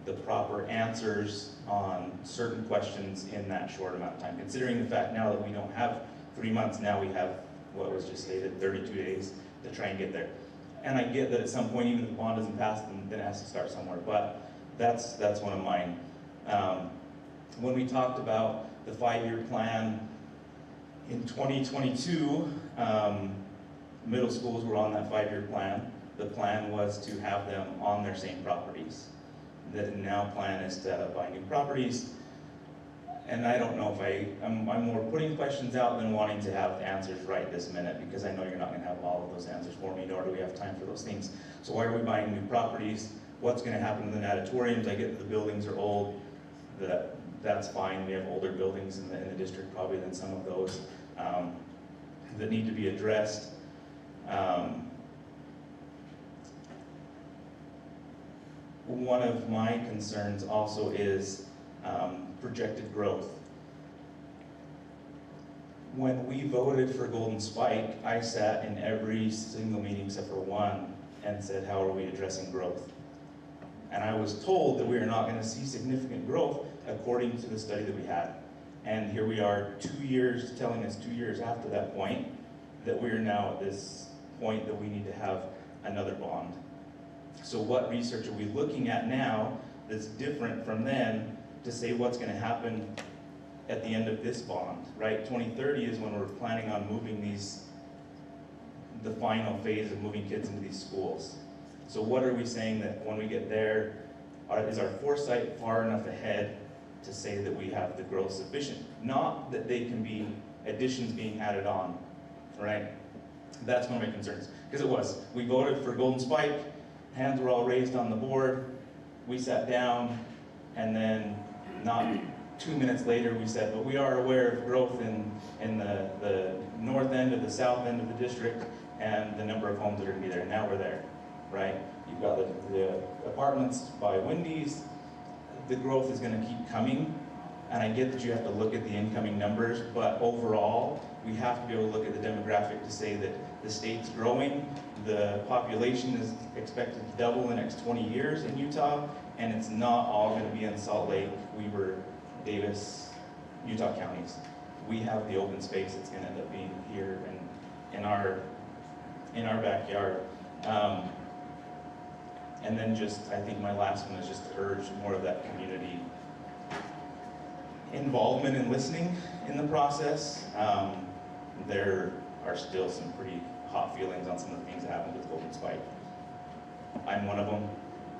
the proper answers on certain questions in that short amount of time, considering the fact now that we don't have 3 months, now we have what was just stated, 32 days to try and get there. And I get that at some point, even if the bond isn't passed, then it has to start somewhere, but that's one of mine. When we talked about the 5-year plan in 2022, middle schools were on that 5-year plan. The plan was to have them on their same properties. The now plan is to buy new properties. And I don't know if I'm more putting questions out than wanting to have answers right this minute, because I know you're not going to have all of those answers for me, nor do we have time for those things. So why are we buying new properties? What's going to happen to the natatoriums? I get that the buildings are old. That's fine. We have older buildings in the district probably than some of those that need to be addressed. One of my concerns also is projected growth. When we voted for Golden Spike, I sat in every single meeting except for one and said, how are we addressing growth? And I was told that we are not going to see significant growth according to the study that we had. And here we are 2 years, telling us 2 years after that point, that we are now at this point that we need to have another bond. So what research are we looking at now that's different from then to say what's going to happen at the end of this bond, right? 2030 is when we're planning on moving the final phase of moving kids into these schools. So what are we saying that when we get there, is our foresight far enough ahead to say that we have the growth sufficient? Not that they can be additions being added on, right? That's one of my concerns, because it was. We voted for Golden Spike, hands were all raised on the board, we sat down, and then not 2 minutes later we said, but we are aware of growth in the north end of the south end of the district and the number of homes that are going to be there. Now we're there, right? You've got the apartments by Wendy's. The growth is going to keep coming, and I get that you have to look at the incoming numbers, but overall, we have to be able to look at the demographic to say that the state's growing, the population is expected to double in the next 20 years in Utah, and it's not all going to be in Salt Lake, Weber, Davis, Utah counties. We have the open space that's going to end up being here and in our backyard. And then I think my last one is just to urge more of that community involvement and listening in the process. There are still some pretty hot feelings on some of the things that happened with Golden Spike. I'm one of them.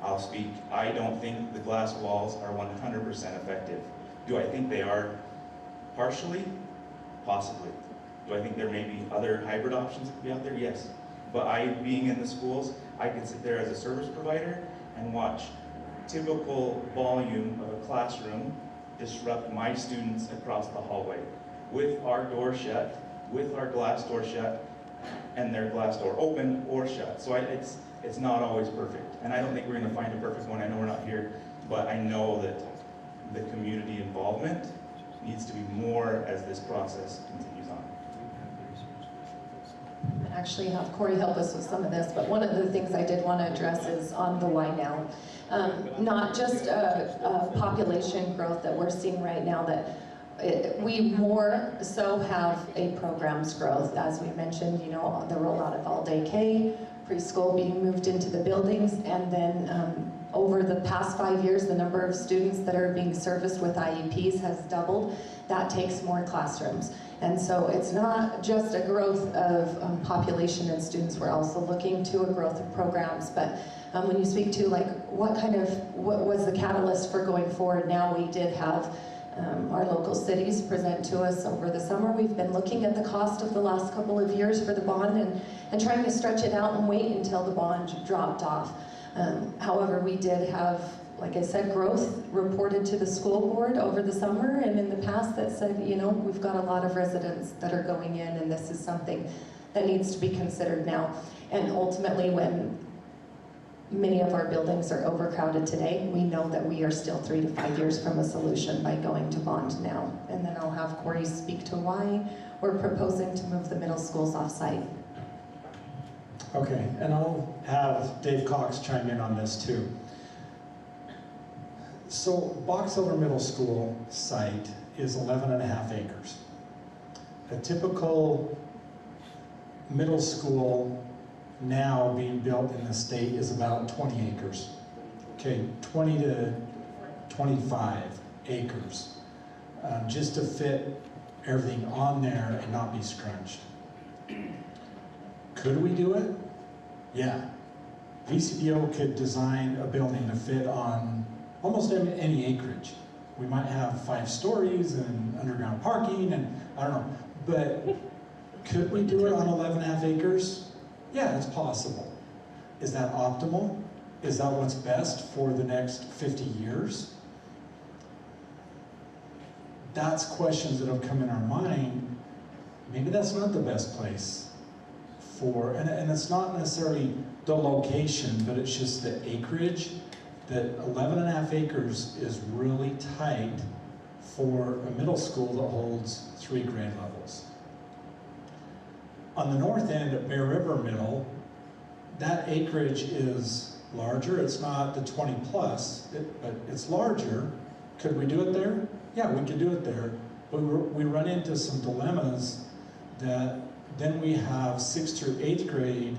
I'll speak. I don't think the glass walls are 100% effective. Do I think they are partially? Possibly. Do I think there may be other hybrid options that could be out there? Yes. But being in the schools, I can sit there as a service provider and watch typical volume of a classroom disrupt my students across the hallway with our door shut, with our glass door shut, and their glass door open or shut. So it's not always perfect. And I don't think we're going to find a perfect one. I know we're not here, but I know that the community involvement needs to be more as this process continues on. Actually have Corey help us with some of this, but one of the things I did want to address is on the why now. Not just a population growth that we're seeing right now, that we more so have a programs growth, as we mentioned, you know, the rollout of all-day K, preschool being moved into the buildings, and then over the past 5 years, the number of students that are being serviced with IEPs has doubled. That takes more classrooms. And so it's not just a growth of population and students, we're also looking to a growth of programs. But when you speak to like what was the catalyst for going forward, now we did have our local cities present to us over the summer. We've been looking at the cost of the last couple of years for the bond and trying to stretch it out and wait until the bond dropped off. However, we did have, like I said, growth reported to the school board over the summer and in the past that said, you know, we've got a lot of residents that are going in and this is something that needs to be considered now. And ultimately, when many of our buildings are overcrowded today, we know that we are still 3 to 5 years from a solution by going to bond now. And then I'll have Corey speak to why we're proposing to move the middle schools off-site. Okay, and I'll have Dave Cox chime in on this too. So Box Elder Middle School site is 11.5 acres. A typical middle school now being built in the state is about 20 acres. Okay, 20 to 25 acres, just to fit everything on there and not be scrunched. Could we do it? Yeah. VCBO could design a building to fit on almost any acreage. We might have 5 stories and underground parking and I don't know, but could we do it on 11.5 acres? Yeah, it's possible. Is that optimal? Is that what's best for the next 50 years? That's questions that have come in our mind. Maybe that's not the best place for, and it's not necessarily the location, but it's just the acreage. That 11.5 acres is really tight for a middle school that holds 3 grade levels. On the north end at Bear River Middle, that acreage is larger. It's not the 20 plus, but it's larger. Could we do it there? Yeah, we could do it there. But we run into some dilemmas that then we have 6th through 8th grade,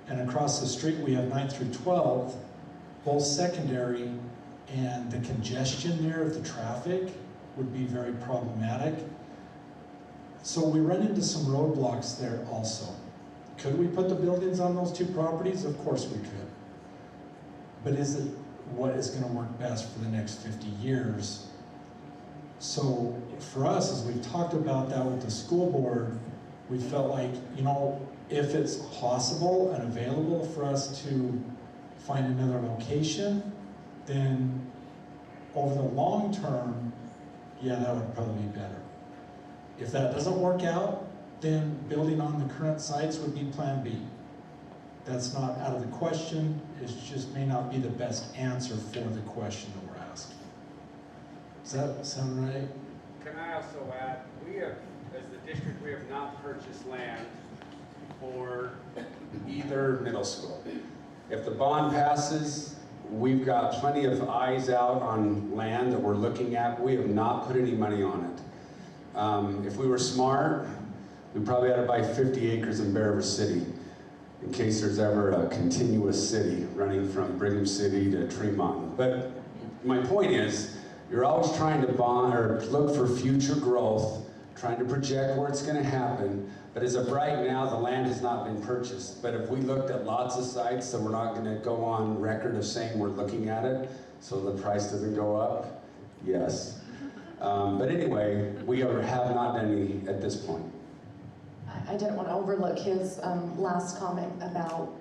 and across the street we have 9th through 12th, both secondary, and the congestion there of the traffic would be very problematic. So we run into some roadblocks there also. Could we put the buildings on those 2 properties? Of course we could. But is it what is going to work best for the next 50 years? So for us, as we've talked about that with the school board, we felt like, you know, if it's possible and available for us to find another location, then over the long term, yeah, that would probably be better. If that doesn't work out, then building on the current sites would be plan B. That's not out of the question, it just may not be the best answer for the question that we're asking. Does that sound right? Can I also add, we have, as the district, we have not purchased land for either middle school. If the bond passes, we've got plenty of eyes out on land that we're looking at. We have not put any money on it. If we were smart, we probably had to buy 50 acres in Bear River City in case there's ever a continuous city running from Brigham City to Tremont. But my point is, you're always trying to bond or look for future growth, trying to project where it's going to happen. But as of right now, the land has not been purchased. But if we looked at lots of sites, so we're not going to go on record of saying we're looking at it, so the price doesn't go up, yes. But anyway, we have not done any at this point. I didn't want to overlook his last comment about,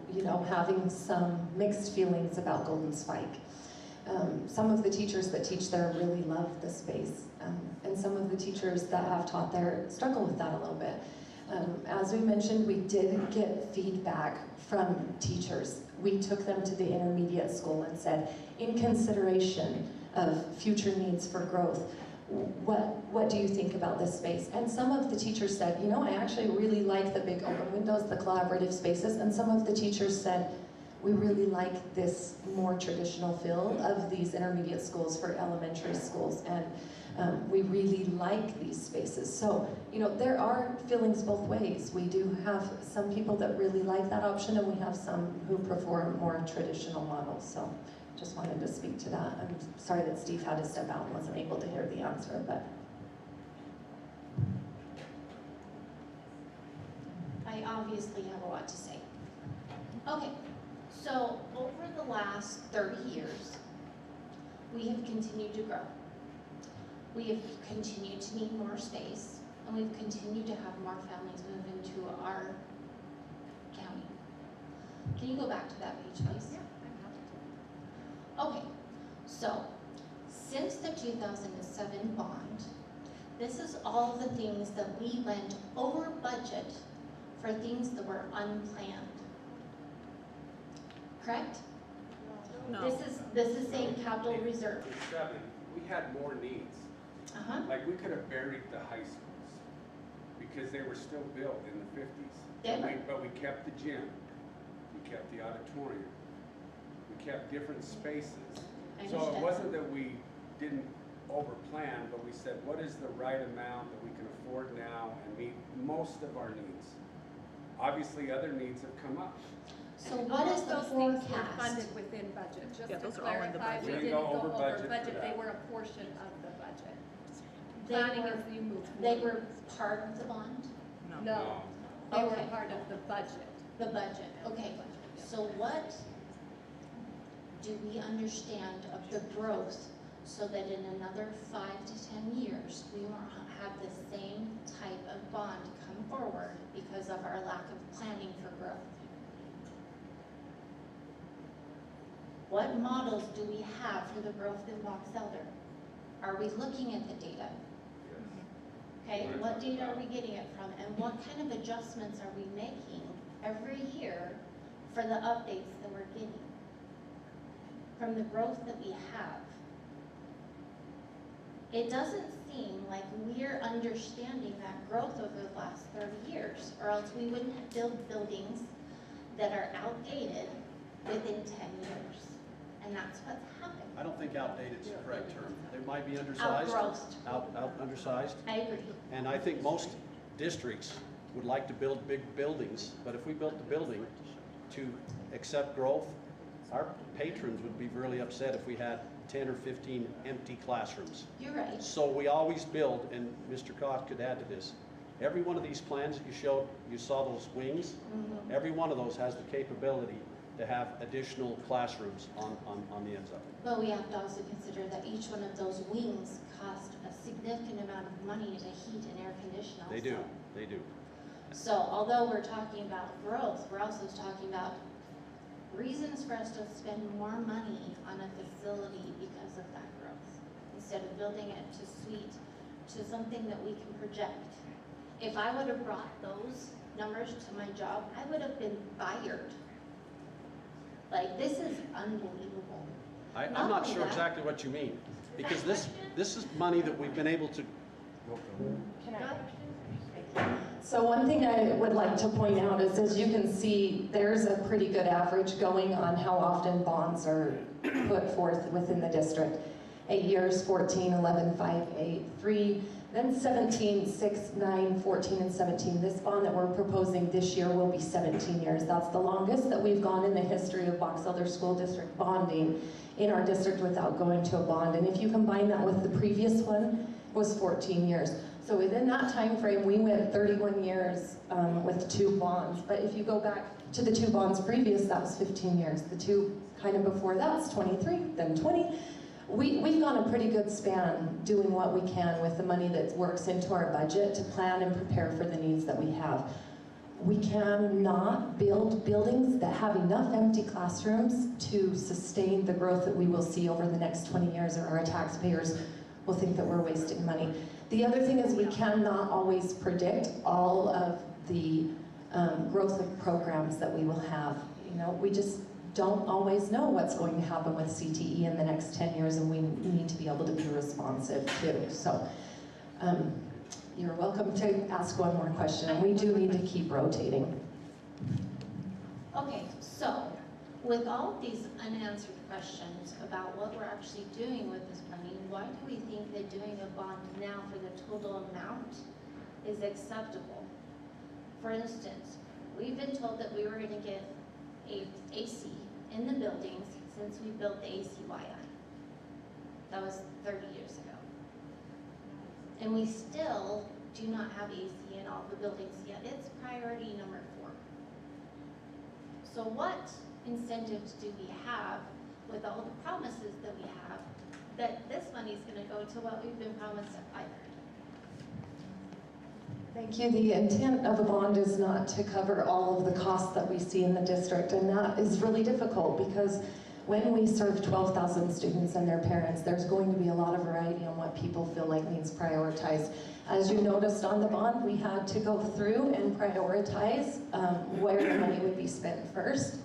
having some mixed feelings about Golden Spike. Some of the teachers that teach there really love the space, and some of the teachers that have taught there struggle with that a little bit. As we mentioned, we did get feedback from teachers. We took them to the intermediate school and said, in consideration of future needs for growth, what do you think about this space? And some of the teachers said, I actually really like the big open windows, the collaborative spaces, and some of the teachers said, we really like this more traditional feel of these intermediate schools for elementary schools, and we really like these spaces. So, there are feelings both ways. We do have some people that really like that option, and we have some who prefer more traditional models. So, just wanted to speak to that. I'm sorry that Steve had to step out and wasn't able to hear the answer, but. I obviously have a lot to say. Okay, so over the last 30 years, we have continued to grow. We have continued to need more space, and we've continued to have more families move into our county. Can you go back to that page, please? Yeah, I'm happy to. Okay, so since the 2007 bond, this is all the things that we went over budget for things that were unplanned. Correct? No. This is saying capital reserve. In 7, we had more needs. Like we could have buried the high schools because they were still built in the 50s. But we kept the gym, we kept the auditorium, we kept different spaces. So it wasn't that we didn't overplan, but we said, what is the right amount that we can afford now and meet most of our needs? Obviously, other needs have come up. So what is the Those things were forecast? funded within budget, just Yeah, to those are all in the clarify, budget. we We didn't didn't go go over over budget for budget, they that. were a portion of the budget. They Planning were- as you move They forward. were part of the bond? No, they were Okay. part of the budget. The budget, okay. So what do we understand of the growth so that in another 5 to 10 years, we won't have the same type of bond come forward because of our lack of planning for growth? What models do we have for the growth in Box Elder? Are we looking at the data? Okay, what data are we getting it from, and what kind of adjustments are we making every year for the updates that we're getting from the growth that we have? It doesn't seem like we're understanding that growth over the last 30 years, or else we wouldn't build buildings that are outdated within 10 years. And that's what's happened. I don't think outdated is the correct term. They might be undersized. Outgrowth. Undersized. I agree. And I think most districts would like to build big buildings, but if we built the building to accept growth, our patrons would be really upset if we had 10 or 15 empty classrooms. You're right. So we always build, and Mr. Koch could add to this, every one of these plans that you showed, you saw those wings, every one of those has the capability to have additional classrooms on the ends of it. But we have to also consider that each one of those wings cost a significant amount of money to heat and air condition also. They do. So although we're talking about growth, we're also talking about reasons for us to spend more money on a facility because of that growth, instead of building it to suite, to something that we can project. If I would have brought those numbers to my job, I would have been fired. Like, this is unbelievable. I'm not sure exactly what you mean, because this is money that we've been able to. Can I? So one thing I would like to point out is, as you can see, there's a pretty good average going on how often bonds are put forth within the district. 8 years, 14, 11, 5, 8, 3, then 17, 6, 9, 14, and 17. This bond that we're proposing this year will be 17 years. That's the longest that we've gone in the history of Box Elder School District bonding in our district without going to a bond. And if you combine that with the previous one, it was 14 years. So within that time frame, we went 31 years with 2 bonds. But if you go back to the 2 bonds previous, that was 15 years. The 2 kind of before that's 23, then 20. we've gone a pretty good span doing what we can with the money that works into our budget to plan and prepare for the needs that we have. We cannot build buildings that have enough empty classrooms to sustain the growth that we will see over the next 20 years, or our taxpayers will think that we're wasting money. The other thing is we cannot always predict all of the growth of programs that we will have. You know, we just don't always know what's going to happen with CTE in the next 10 years, and we need to be able to be responsive too. So you're welcome to ask one more question, and we do need to keep rotating. Okay, so with all of these unanswered questions about what we're actually doing with this money, why do we think that doing a bond now for the total amount is acceptable? For instance, we've been told that we were going to get AC in the buildings since we built the ACYI. That was 30 years ago. And we still do not have AC in all the buildings yet. It's priority number 4. So what incentives do we have with all the promises that we have that this money is going to go to what we've been promised either? Thank you. The intent of a bond is not to cover all of the costs that we see in the district, and that is really difficult because when we serve 12,000 students and their parents, there's going to be a lot of variety on what people feel like needs prioritized. As you noticed on the bond, we had to go through and prioritize where the money would be spent first.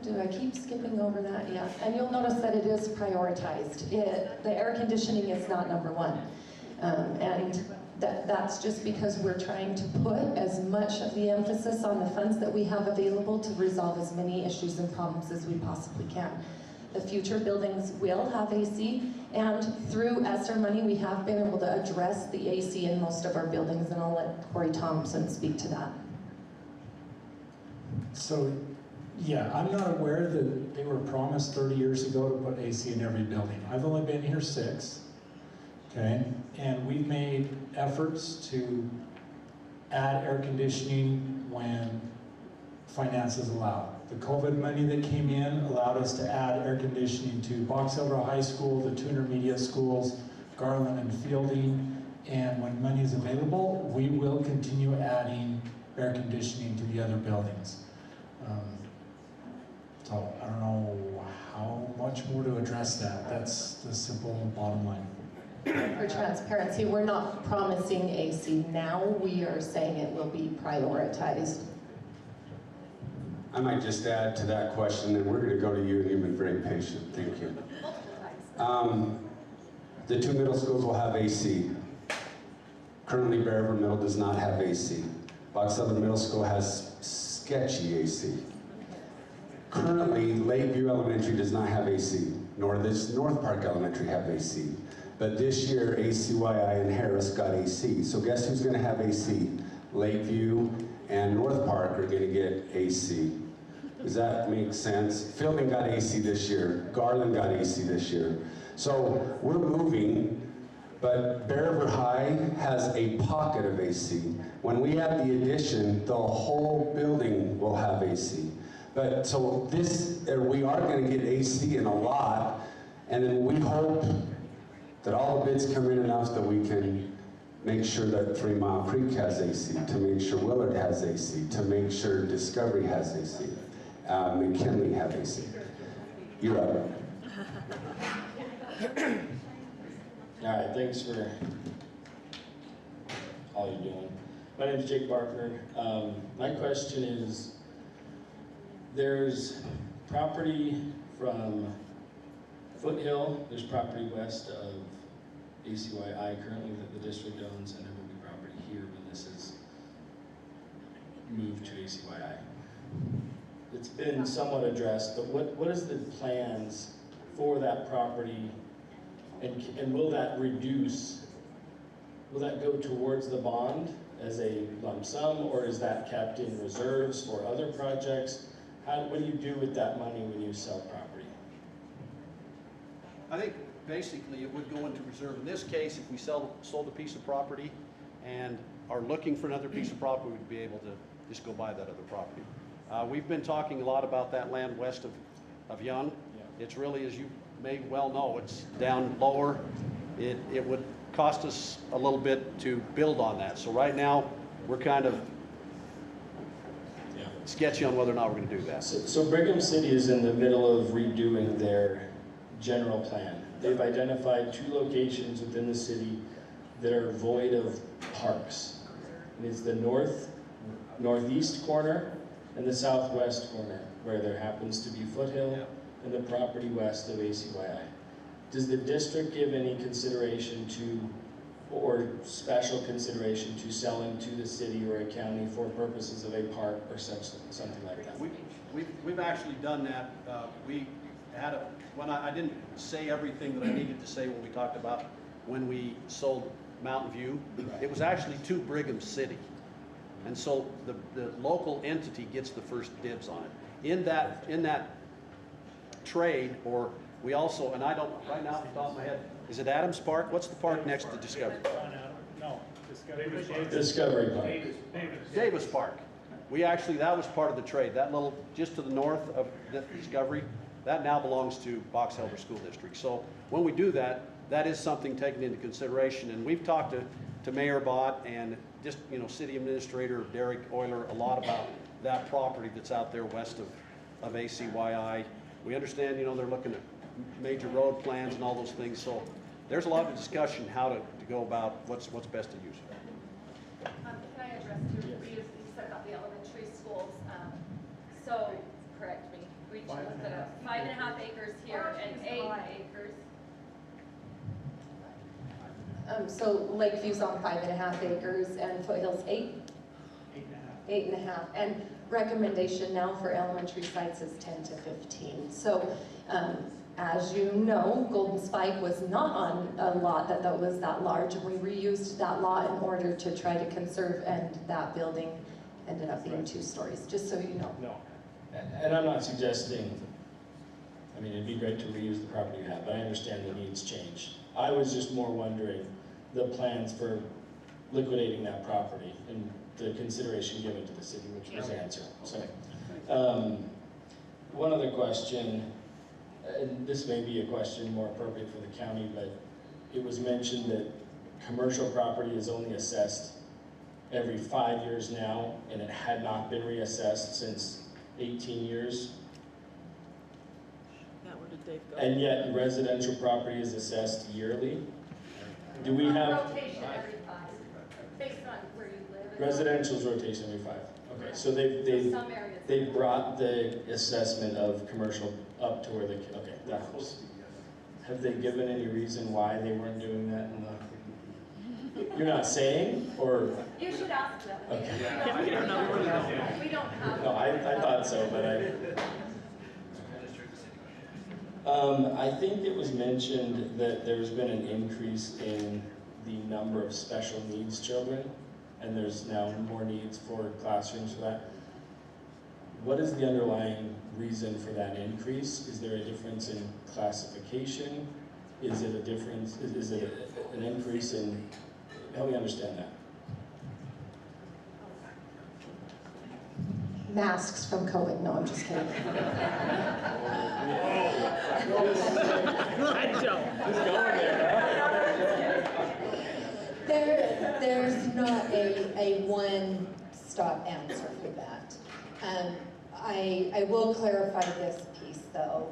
Do I keep skipping over that? Yeah, and you'll notice that it is prioritized. The air conditioning is not number 1. And that's just because we're trying to put as much of the emphasis on the funds that we have available to resolve as many issues and problems as we possibly can. The future buildings will have AC, and through ESSER money, we have been able to address the AC in most of our buildings, and I'll let Corey Thompson speak to that. So, yeah, I'm not aware that they were promised 30 years ago to put AC in every building. I've only been here 6, okay? And we've made efforts to add air conditioning when finances allow. The COVID money that came in allowed us to add air conditioning to Box Elder High School, the 2 intermediate schools, Garland and Fielding, and when money is available, we will continue adding air conditioning to the other buildings. So I don't know how much more to address that. That's the simple bottom line. For transparency, we're not promising AC now. We are saying it will be prioritized. I might just add to that question, and we're going to go to you, and you've been very patient. Thank you. The 2 middle schools will have AC. Currently, Bear River Middle does not have AC. Box Elder Middle School has sketchy AC. Currently, Lakeview Elementary does not have AC, nor does North Park Elementary have AC. But this year, ACYI and Harris got AC. So guess who's going to have AC? Lakeview and North Park are going to get AC. Does that make sense? Fielding got AC this year. Garland got AC this year. So we're moving, but Bear River High has a pocket of AC. When we have the addition, the whole building will have AC. But so we are going to get AC in a lot, and then we hope that all the bids come in enough that we can make sure that 3 Mile Creek has AC, to make sure Willard has AC, to make sure Discovery has AC, McKinley have AC. You're up. All right, thanks for all you're doing. My name is Jake Barker. My question is, there's property from Foothill, there's property west of ACYI currently that the district owns, and there will be property here when this is moved to ACYI. It's been somewhat addressed, but what is the plans for that property, and will that reduce, will that go towards the bond as a lump sum, or is that kept in reserves for other projects? What do you do with that money when you sell property? I think basically it would go into reserve. In this case, if we sold a piece of property and are looking for another piece of property, we'd be able to just go buy that other property. We've been talking a lot about that land west of of Young. It's really, as you may well know, it's down lower. It would cost us a little bit to build on that. So right now, we're kind of sketchy on whether or not we're going to do that. So Brigham City is in the middle of redoing their general plan. They've identified 2 locations within the city that are void of parks. And it's the northeast corner and the southwest corner, where there happens to be Foothill and the property west of ACYI. Does the district give any consideration to, or special consideration to selling to the city or a county for purposes of a park or something like that? We've actually done that. We had I didn't say everything that I needed to say when we talked about when we sold Mountain View. It was actually to Brigham City. And so the local entity gets the first dibs on it. In that trade, or we also, and I don't, right now off the top of my head, is it Adams Park? What's the park next to Discovery? No, Discovery Park. Davis Park. We actually, that was part of the trade. That little, just to the north of the Discovery, that now belongs to Box Elder School District. So when we do that, that is something taken into consideration. And we've talked to Mayor Bott and just, City Administrator Derek Euler a lot about that property that's out there west of ACYI. We understand, they're looking at major road plans and all those things. So there's a lot of discussion how to go about what's best to use. Can I address you said about the elementary schools? So, correct me, we looked at 5.5 acres here and 8 acres. So Lakeview's on 5.5 acres and Foothill's 8? 8.5. And recommendation now for elementary sites is 10 to 15. So as you know, Golden Spike was not on a lot that was that large, and we reused that lot in order to try to conserve, and that building ended up being 2 stories, just so you know. No, and I'm not suggesting, it'd be great to reuse the property you have, but I understand the needs change. I was just more wondering the plans for liquidating that property and the consideration given to the city, which was answered. So, one other question, and this may be a question more appropriate for the county, but it was mentioned that commercial property is only assessed every 5 years now, and it had not been reassessed since 18 years. Where did Dave go? And yet residential property is assessed yearly. Do we have? Rotation every 5, based on where you live. Residential's rotation every 5. Okay, so they've brought the assessment of commercial up to where they can, okay, that helps. Have they given any reason why they weren't doing that in the, you're not saying, or? You should ask them. Okay. We don't know. We don't have. No, I thought so, but I think it was mentioned that there's been an increase in the number of special needs children, and there's now more needs for classrooms for that. What is the underlying reason for that increase? Is there a difference in classification? Is it a difference, is it an increase in, help me understand that. Masks from COVID. No, I'm just kidding. There's not a one-stop answer for that. I will clarify this piece, though.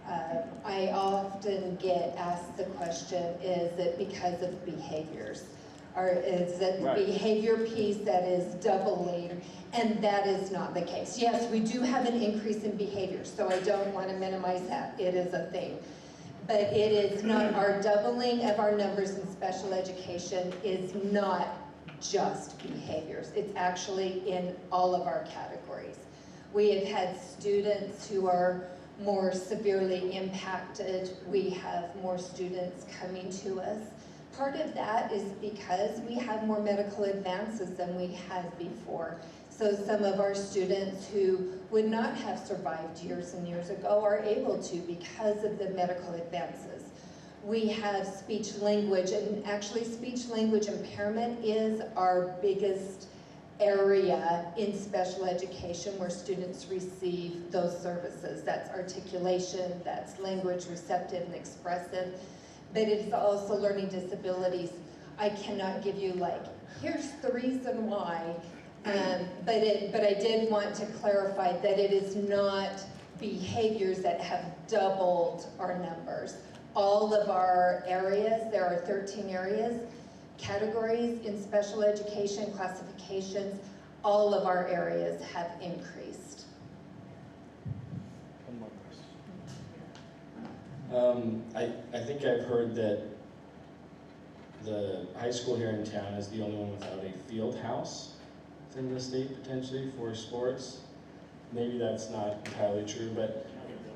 I often get asked the question, is it because of behaviors? Or is it the behavior piece that is doubling? And that is not the case. Yes, we do have an increase in behavior, so I don't want to minimize that. It is a thing. But it is not, our doubling of our numbers in special education is not just behaviors. It's actually in all of our categories. We have had students who are more severely impacted. We have more students coming to us. Part of that is because we have more medical advances than we had before. So some of our students who would not have survived years and years ago are able to because of the medical advances. We have speech language, and actually speech language impairment is our biggest area in special education where students receive those services. That's articulation, that's language, receptive and expressive, but it's also learning disabilities. I cannot give you like, here's the reason why, but I did want to clarify that it is not behaviors that have doubled our numbers. All of our areas, there are 13 areas, categories in special education, classifications, all of our areas have increased. One more question. I think I've heard that the high school here in town is the only one without a field house in the state potentially for sports. Maybe that's not entirely true, but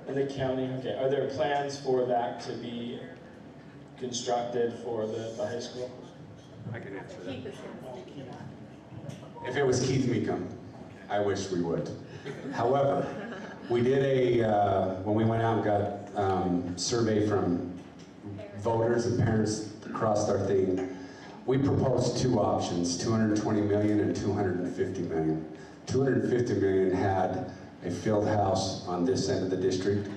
in the county, okay, are there plans for that to be constructed for the high school? I can answer that. If it was Keith Meekum, I wish we would. However, we did when we went out and got survey from voters and parents across our thing, we proposed two options, 220 million and 250 million. 250 million had a field house on this end of the district,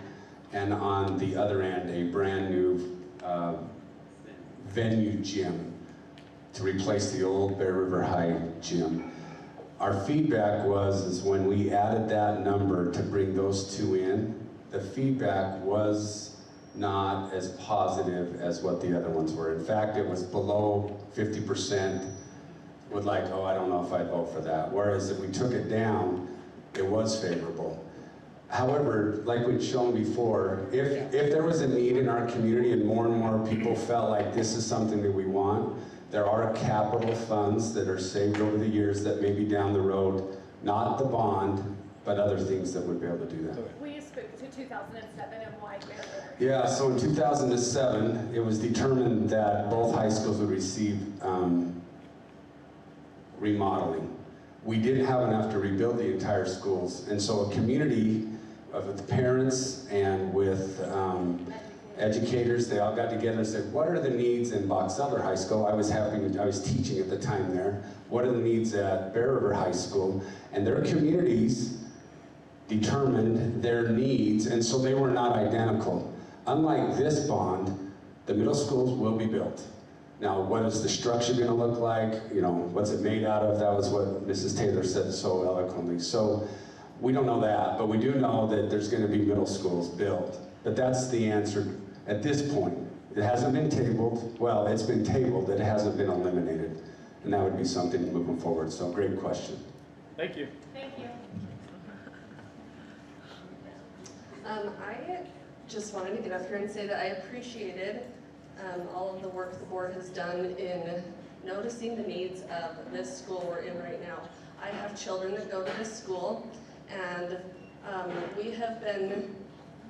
and on the other end, a brand new venue gym to replace the old Bear River High gym. Our feedback is when we added that number to bring those two in, the feedback was not as positive as what the other ones were. In fact, it was below 50% would like, oh, I don't know if I'd vote for that. Whereas if we took it down, it was favorable. However, like we'd shown before, if there was a need in our community and more people felt like this is something that we want, there are capital funds that are saved over the years that maybe down the road, not the bond, but other things that would be able to do that. We spoke to 2007 and why Bear River. Yeah, so in 2007, it was determined that both high schools would receive remodeling. We didn't have enough to rebuild the entire schools, and so a community of parents and with educators, they all got together and said, what are the needs in Box Elder High School? I was teaching at the time there. What are the needs at Bear River High School? And their communities determined their needs, and so they were not identical. Unlike this bond, the middle schools will be built. Now, what is the structure gonna look like? You know, what's it made out of? That was what Mrs. Taylor said so eloquently. So we don't know that, but we do know that there's gonna be middle schools built. But that's the answer at this point. It hasn't been tabled. Well, it's been tabled, it hasn't been eliminated. And that would be something moving forward, so great question. Thank you. Thank you. I just wanted to get up here and say that I appreciated all of the work the board has done in noticing the needs of this school we're in right now. I have children that go to this school, and we have been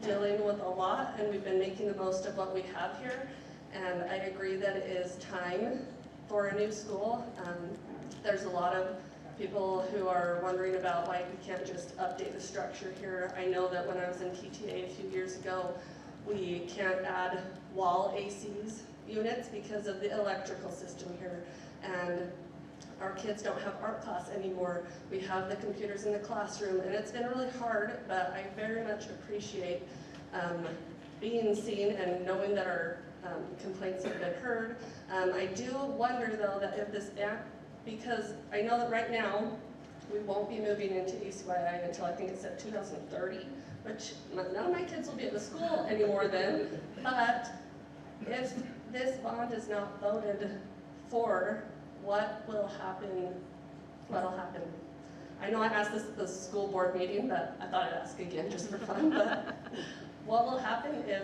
dealing with a lot, and we've been making the most of what we have here, and I agree that it is time for a new school. There's a lot of people who are wondering about why we can't just update the structure here. I know that when I was in PTA a few years ago, we can't add wall ACs units because of the electrical system here. And our kids don't have art class anymore. We have the computers in the classroom, and it's been really hard, but I very much appreciate being seen and knowing that our complaints have been heard. I do wonder though that if this because I know that right now we won't be moving into ACYI until I think it's at 2030, which none of my kids will be at the school anymore then. But if this bond is not voted for, what will happen? What'll happen? I know I asked this at the school board meeting, but I thought I'd ask again just for fun. But what will happen if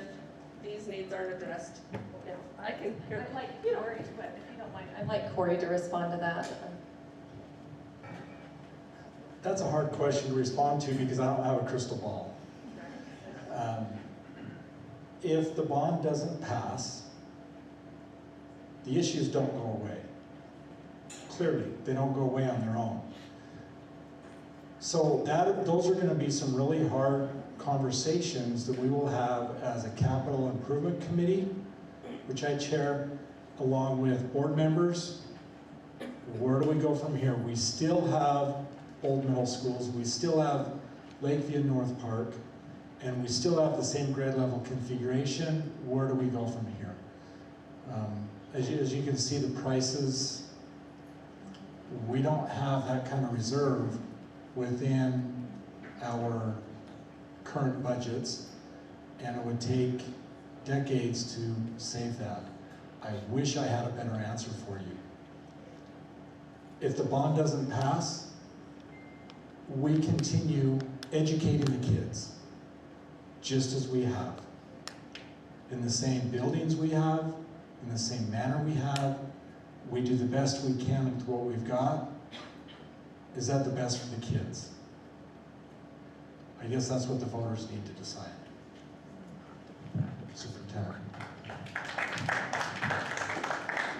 these needs aren't addressed? Now, I can hear. I'd like Corey, but if you don't mind, I'd like Corey to respond to that. That's a hard question to respond to because I don't have a crystal ball. If the bond doesn't pass, the issues don't go away. Clearly, they don't go away on their own. So those are going to be some really hard conversations that we will have as a capital improvement committee, which I chair, along with board members, Where do we go from here? We still have old middle schools, we still have Lakeview and North Park, and we still have the same grade level configuration. Where do we go from here? As you can see, the prices, we don't have that kind of reserve within our current budgets, and it would take decades to save that. I wish I had a better answer for you. If the bond doesn't pass, we continue educating the kids, just as we have. In the same buildings we have, in the same manner we have, we do the best we can with what we've got. Is that the best for the kids? I guess that's what the voters need to decide. Superintendent.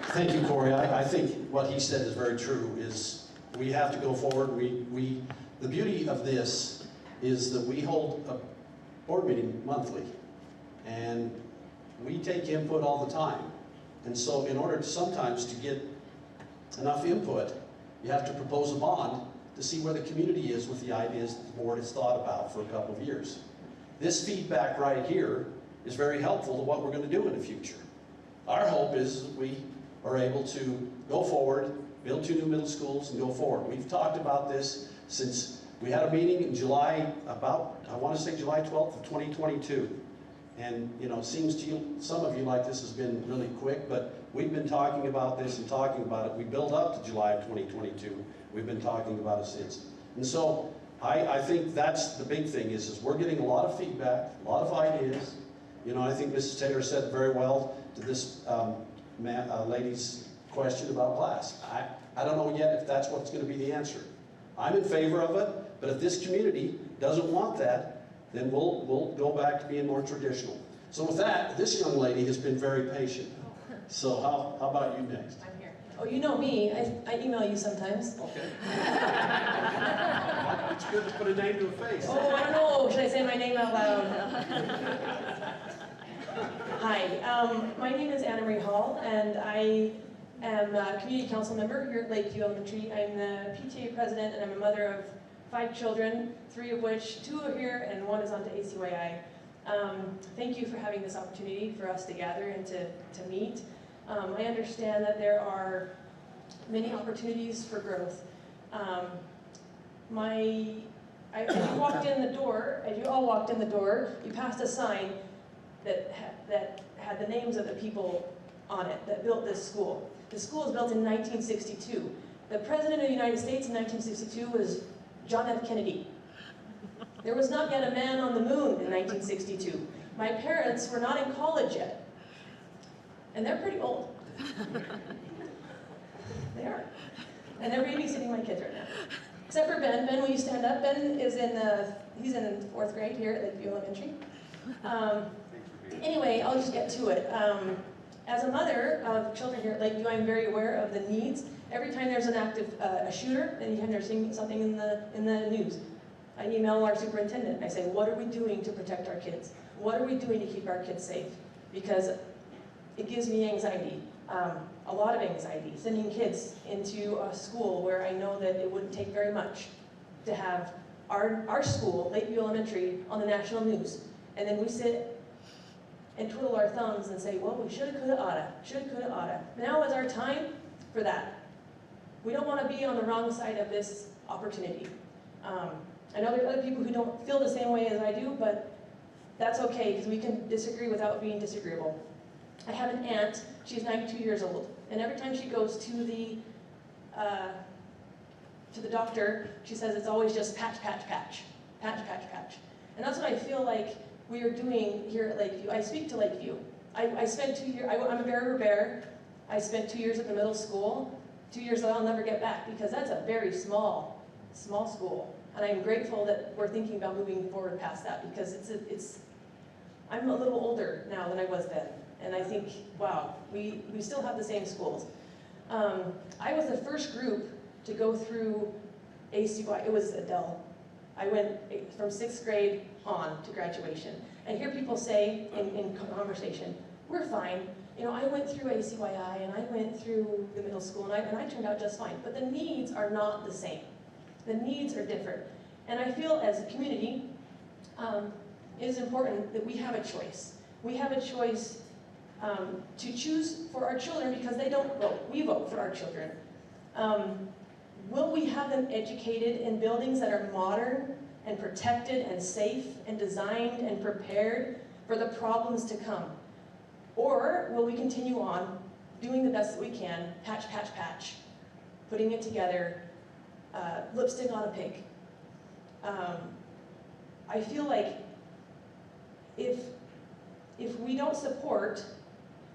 Thank you, Corey. I think what he said is very true, is we have to go forward. The beauty of this is that we hold a board meeting monthly, and we take input all the time. And so in order to sometimes to get enough input, you have to propose a bond to see where the community is with the ideas that the board has thought about for a couple of years. This feedback right here is very helpful to what we're going to do in the future. Our hope is that we are able to go forward, build 2 new middle schools, and go forward. We've talked about this since we had a meeting in July, about, I want to say July 12th of 2022. And, you know, it seems to you, some of you like this has been really quick, but we've been talking about this and talking about it. We built up to July of 2022. We've been talking about it since. And so I think that's the big thing is we're getting a lot of feedback, a lot of ideas. You know, I think Mrs. Taylor said very well to this lady's question about glass. I don't know yet if that's what's going to be the answer. I'm in favor of it, but if this community doesn't want that, then we'll go back to being more traditional. So with that, this young lady has been very patient. So how about you next? I'm here. Oh, you know me. I email you sometimes. Okay. It's good to put a name to a face. Oh, I don't know. Should I say my name out loud? Hi, my name is Anna Marie Hall, and I am a community council member here at Lakeview Elementary. I'm the PTA president, and I'm a mother of 5 children, 3 of which, 2 are here, and 1 is on to ACYI. Thank you for having this opportunity for us to gather and to meet. I understand that there are many opportunities for growth. As you walked in the door, as you all walked in the door, you passed a sign that had the names of the people on it that built this school. The school was built in 1962. The President of the United States in 1962 was John F. Kennedy. There was not yet a man on the moon in 1962. My parents were not in college yet. And they're pretty old. They are. And they're babysitting my kids right now. Except for Ben. Ben, will you stand up? Ben is he's in 4th grade here at Lakeview Elementary. Anyway, I'll just get to it. As a mother of children here at Lakeview, I'm very aware of the needs. Every time there's an active a shooter, anytime there's something in the news, I email our superintendent. I say, what are we doing to protect our kids? What are we doing to keep our kids safe? Because it gives me anxiety, a lot of anxiety, sending kids into a school where I know that it wouldn't take very much to have our school, Lakeview Elementary, on the national news. And then we sit and twiddle our thumbs and say, well, we shoulda, coulda, oughta, shoulda, coulda, oughta. Now is our time for that. We don't want to be on the wrong side of this opportunity. I know there are other people who don't feel the same way as I do, but that's okay, because we can disagree without being disagreeable. I have an aunt, she's 92 years old, and every time she goes to the doctor, she says it's always just patch, patch, patch, patch, patch, patch. And that's what I feel like we are doing here at Lakeview. I speak to Lakeview. I spent 2 years, I'm a bear. I spent 2 years at the middle school, 2 years that I'll never get back, because that's a very small school. And I'm grateful that we're thinking about moving forward past that, because I'm a little older now than I was then. And I think, wow, we still have the same schools. I was the first group to go through ACY, it was Adele. I went from 6th grade on to graduation. And hear people say in conversation, we're fine. You know, I went through ACYI and I went through the middle school and I turned out just fine, but the needs are not the same. The needs are different. And I feel as a community, it is important that we have a choice. We have a choice to choose for our children because they don't vote. We vote for our children. Will we have them educated in buildings that are modern and protected and safe and designed and prepared for the problems to come? Or will we continue on doing the best that we can, patch, patch, patch, putting it together, lipstick on a pig? I feel like if we don't support,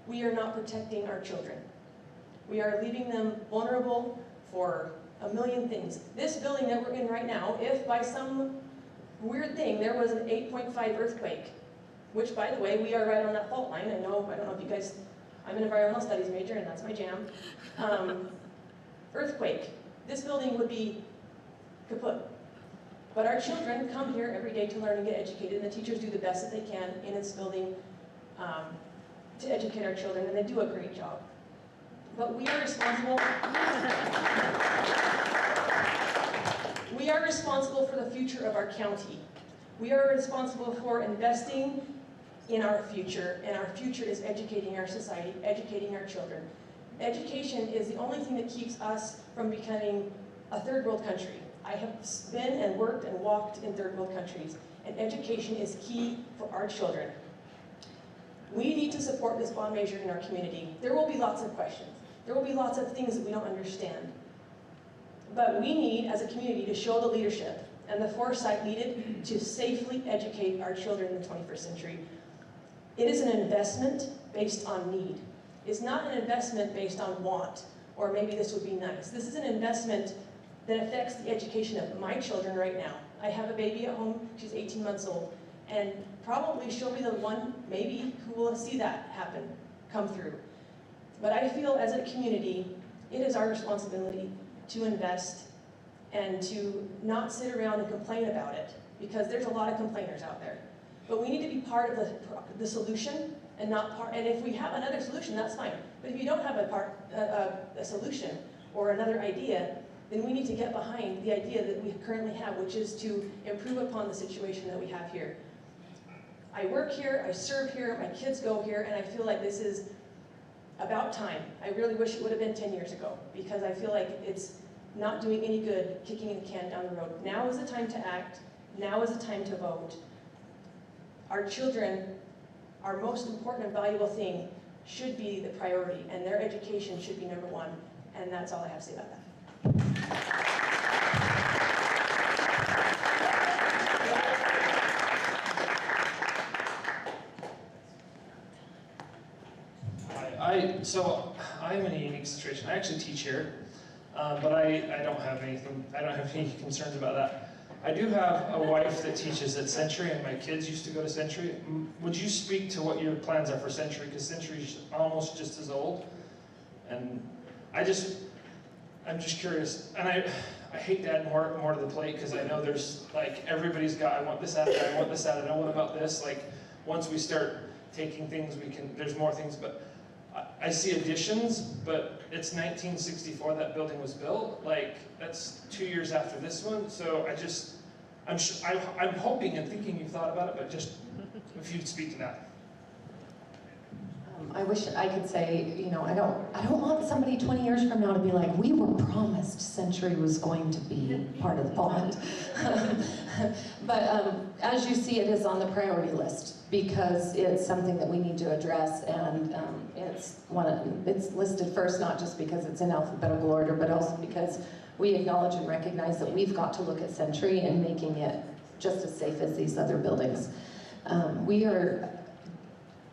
we are not protecting our children. We are leaving them vulnerable for a million things. This building that we're in right now, if by some weird thing there was an 8.5 earthquake, which by the way, we are right on that fault line. I don't know if you guys, I'm an environmental studies major and that's my jam. Earthquake, this building would be kaput. But our children come here every day to learn and get educated, and the teachers do the best that they can in this building to educate our children, and they do a great job. But we are responsible. We are responsible for the future of our county. We are responsible for investing in our future, and our future is educating our society, educating our children. Education is the only thing that keeps us from becoming a third world country. I have been and worked and walked in third world countries, and education is key for our children. We need to support this bond measure in our community. There will be lots of questions. There will be lots of things that we don't understand. But we need, as a community, to show the leadership and the foresight needed to safely educate our children in the 21st century. It is an investment based on need. It's not an investment based on want, or maybe this would be nice. This is an investment that affects the education of my children right now. I have a baby at home, she's 18 months old, and probably she'll be the one, maybe, who will see that happen, come through. But I feel as a community, it is our responsibility to invest and to not sit around and complain about it, because there's a lot of complainers out there. But we need to be part of the solution and not part, and if we have another solution, that's fine. But if you don't have a solution or another idea, then we need to get behind the idea that we currently have, which is to improve upon the situation that we have here. I work here, I serve here, my kids go here, and I feel like this is about time. I really wish it would have been 10 years ago, because I feel like it's not doing any good kicking the can down the road. Now is the time to act. Now is the time to vote. Our children, our most important and valuable thing, should be the priority, and their education should be number one. And that's all I have to say about that. So I'm in a unique situation. I actually teach here, but I don't have any concerns about that. I do have a wife that teaches at Century, and my kids used to go to Century. Would you speak to what your plans are for Century? Because Century's almost just as old, and I'm just curious. And I hate to add more to the plate, because I know there's like everybody's got, I want this added, I want this added, I want about this. Like once we start taking things, there's more things, but I see additions, but it's 1964 that building was built. Like that's 2 years after this one. So I'm hoping and thinking you've thought about it, but just if you'd speak to that. I wish I could say, you know, I don't want somebody 20 years from now to be like, we were promised Century was going to be part of the bond. But as you see, it is on the priority list because it's something that we need to address, and it's listed first, not just because it's in alphabetical order, but also because we acknowledge and recognize that we've got to look at Century and making it just as safe as these other buildings. We are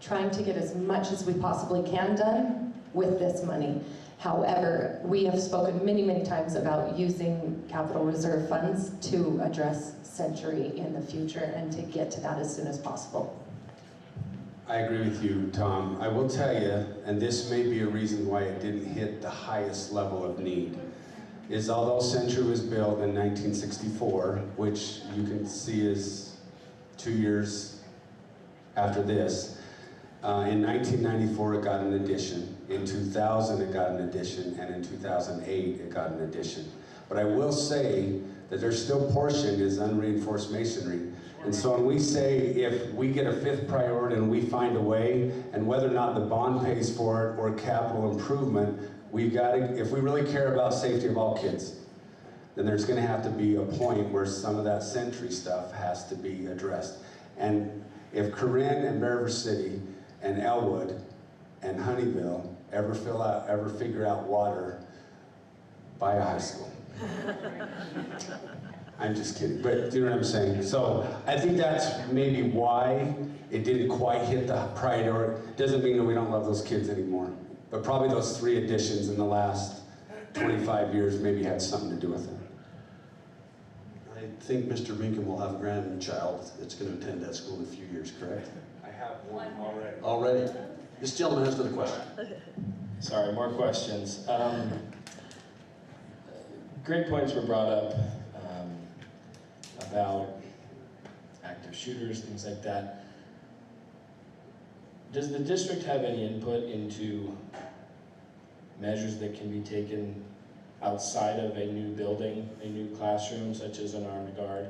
trying to get as much as we possibly can done with this money. However, we have spoken many, many times about using capital reserve funds to address Century in the future and to get to that as soon as possible. I agree with you, Tom. I will tell you, and this may be a reason why it didn't hit the highest level of need, is although Century was built in 1964, which you can see is 2 years after this, In 1994, it got an addition. In 2000, it got an addition. And in 2008, it got an addition. But I will say that there's still portion is unreinforced masonry. And so when we say if we get a fifth priority and we find a way, and whether or not the bond pays for it or capital improvement, we've got to, if we really care about safety of all kids, then there's going to have to be a point where some of that Century stuff has to be addressed. And if Corinne and Bear River City and Elwood and Honeyville ever figure out water, buy a high school. I'm just kidding, but do you know what I'm saying? So I think that's maybe why it didn't quite hit the priority. Doesn't mean that we don't love those kids anymore, but probably those 3 additions in the last 25 years maybe had something to do with it. I think Mr. Minkin will have a grandchild that's going to attend that school in a few years, correct? I have one already. Already? This gentleman has another question. Sorry, more questions. Great points were brought up about active shooters, things like that. Does the district have any input into measures that can be taken outside of a new building, a new classroom, such as an armed guard?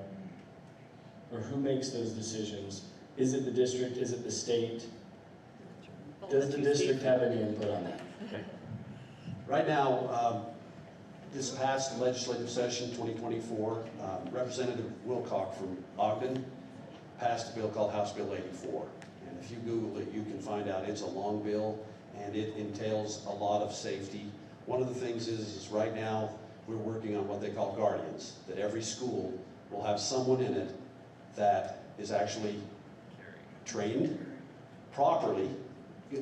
Or who makes those decisions? Is it the district? Is it the state? Does the district have any input on that? Right now, this past legislative session, 2024, Representative Wilcock from Ogden passed a bill called House Bill 84. And if you Google it, you can find out it's a long bill and it entails a lot of safety. One of the things is right now we're working on what they call guardians, that every school will have someone in it that is actually trained properly,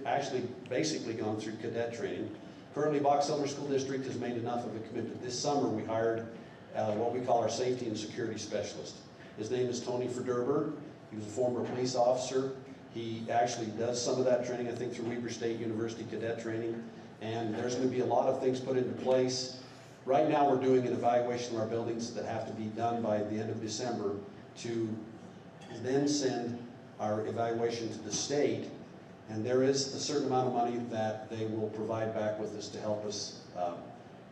actually basically gone through cadet training. Currently, Box Elder School District has made enough of a commitment. This summer, we hired what we call our safety and security specialist. His name is Tony Verderber. He was a former police officer. He actually does some of that training, I think, through Weber State University cadet training. And there's going to be a lot of things put into place. Right now, we're doing an evaluation of our buildings that have to be done by the end of December to then send our evaluation to the state. And there is a certain amount of money that they will provide back with us to help us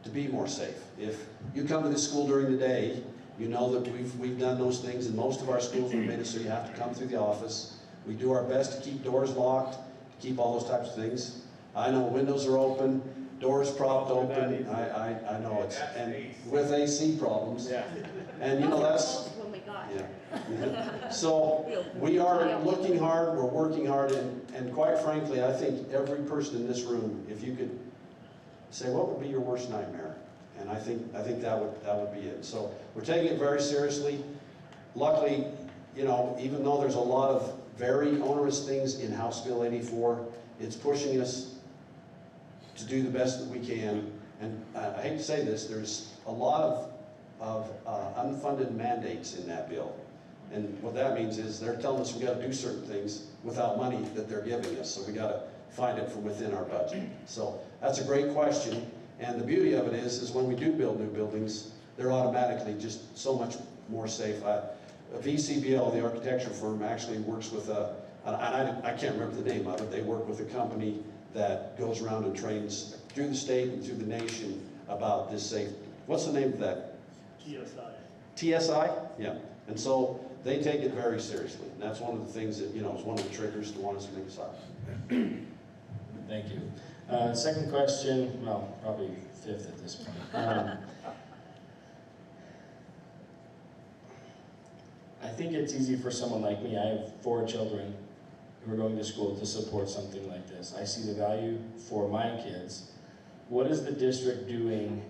to be more safe. If you come to this school during the day, you know that we've done those things. In most of our schools, we've made it so you have to come through the office. We do our best to keep doors locked, to keep all those types of things. I know windows are open, doors propped open. I know it's, and with AC problems. Yeah. And you know that's, When we got yeah. So we are looking hard, we're working hard, and quite frankly, I think every person in this room, if you could say, what would be your worst nightmare? And I think that would be it. So we're taking it very seriously. Luckily, you know, even though there's a lot of very onerous things in House Bill 84, it's pushing us to do the best that we can. And I hate to say this, there's a lot of unfunded mandates in that bill. And what that means is they're telling us we got to do certain things without money that they're giving us. So we got to find it from within our budget. So that's a great question. And the beauty of it is when we do build new buildings, they're automatically just so much more safe. VCBL, the architecture firm, actually works with I can't remember the name of it. They work with a company that goes around and trains through the state and through the nation about this safety. What's the name of that? TSI. TSI? Yeah. And so they take it very seriously. And that's one of the things that, you know, is one of the triggers to want us to think aside. Thank you. Second question, well, probably fifth at this point. I think it's easy for someone like me. I have 4 children who are going to school to support something like this. I see the value for my kids. What is the district doing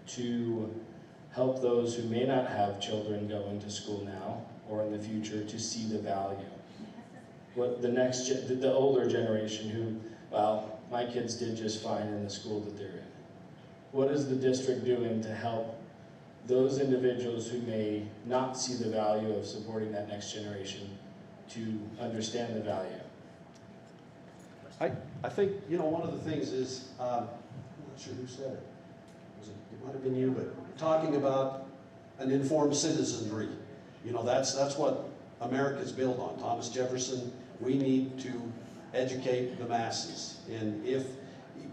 to help those who may not have children going to school now or in the future to see the value? What the older generation who, well, my kids did just fine in the school that they're in. What is the district doing to help those individuals who may not see the value of supporting that next generation to understand the value? I think, you know, one of the things is, I'm not sure who said it. It might have been you, but talking about an informed citizenry. You know, that's what America's built on. Thomas Jefferson, we need to educate the masses. And if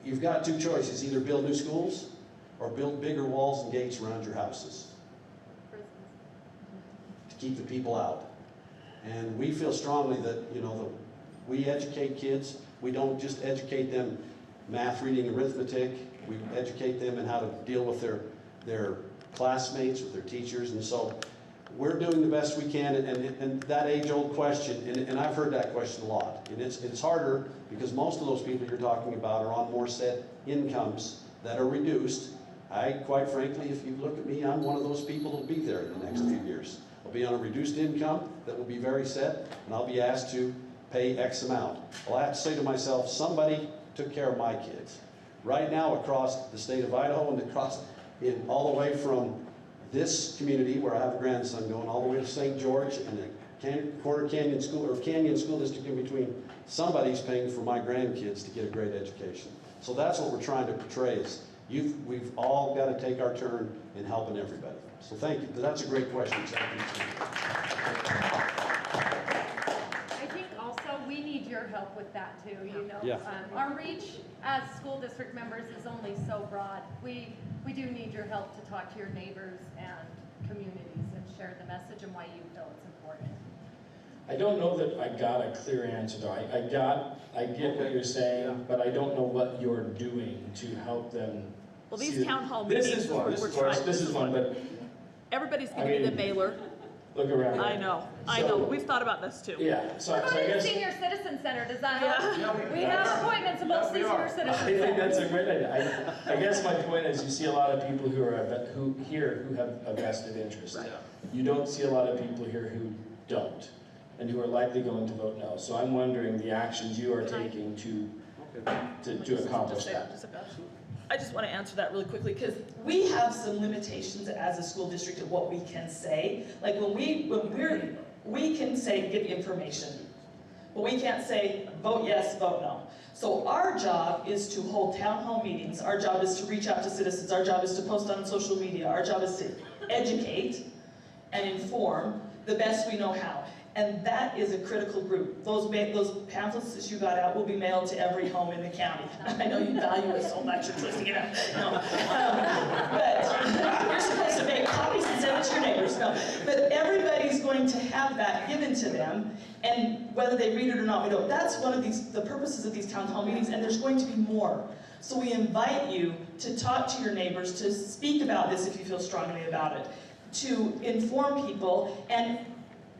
you've got two choices, either build new schools or build bigger walls and gates around your houses to keep the people out. And we feel strongly that, you know, we educate kids. We don't just educate them math, reading, arithmetic. We educate them in how to deal with their classmates, with their teachers. And so we're doing the best we can. And that age-old question, and I've heard that question a lot. And it's harder because most of those people you're talking about are on more set incomes that are reduced. Quite frankly, if you look at me, I'm one of those people that'll be there in the next few years. I'll be on a reduced income that will be very set, and I'll be asked to pay X amount. Well, I have to say to myself, somebody took care of my kids. Right now, across the state of Idaho and across all the way from this community where I have a grandson going all the way to St. George and the Corner Canyon School District in between, somebody's paying for my grandkids to get a great education. So that's what we're trying to portray is we've all got to take our turn in helping everybody. So thank you. That's a great question. I think also we need your help with that too, you know. Yeah. Our reach as school district members is only so broad. We do need your help to talk to your neighbors and communities and share the message and why you feel it's important. I don't know that I got a clear answer though. I get what you're saying, but I don't know what you're doing to help them. Well, these town hall meetings, this is one, but everybody's going to be the mailer. Look around. I know. We've thought about this too. Yeah. So What about I the guess Senior Citizen Center? Does that help? We have appointments in both Senior Citizen I think Centers. that's a great idea. I guess my point is you see a lot of people who have a vested interest. Right. You don't see a lot of people here who don't and who are likely going to vote no. So I'm wondering the actions you are taking to accomplish that. I just want to answer that really quickly because We have some limitations as a school district of what we can say. Like we can say give information, but we can't say vote yes, vote no. So our job is to hold town hall meetings. Our job is to reach out to citizens. Our job is to post on social media. Our job is to educate and inform the best we know how. And that is a critical group. Those pamphlets that you got out will be mailed to every home in the county. I know you value it so much, you're twisting it out. No. But you're supposed to make copies and send it to your neighbors. No. But everybody's going to have that given to them, and whether they read it or not, we don't. That's one of the purposes of these town hall meetings, and there's going to be more. So we invite you to talk to your neighbors, to speak about this if you feel strongly about it, to inform people, and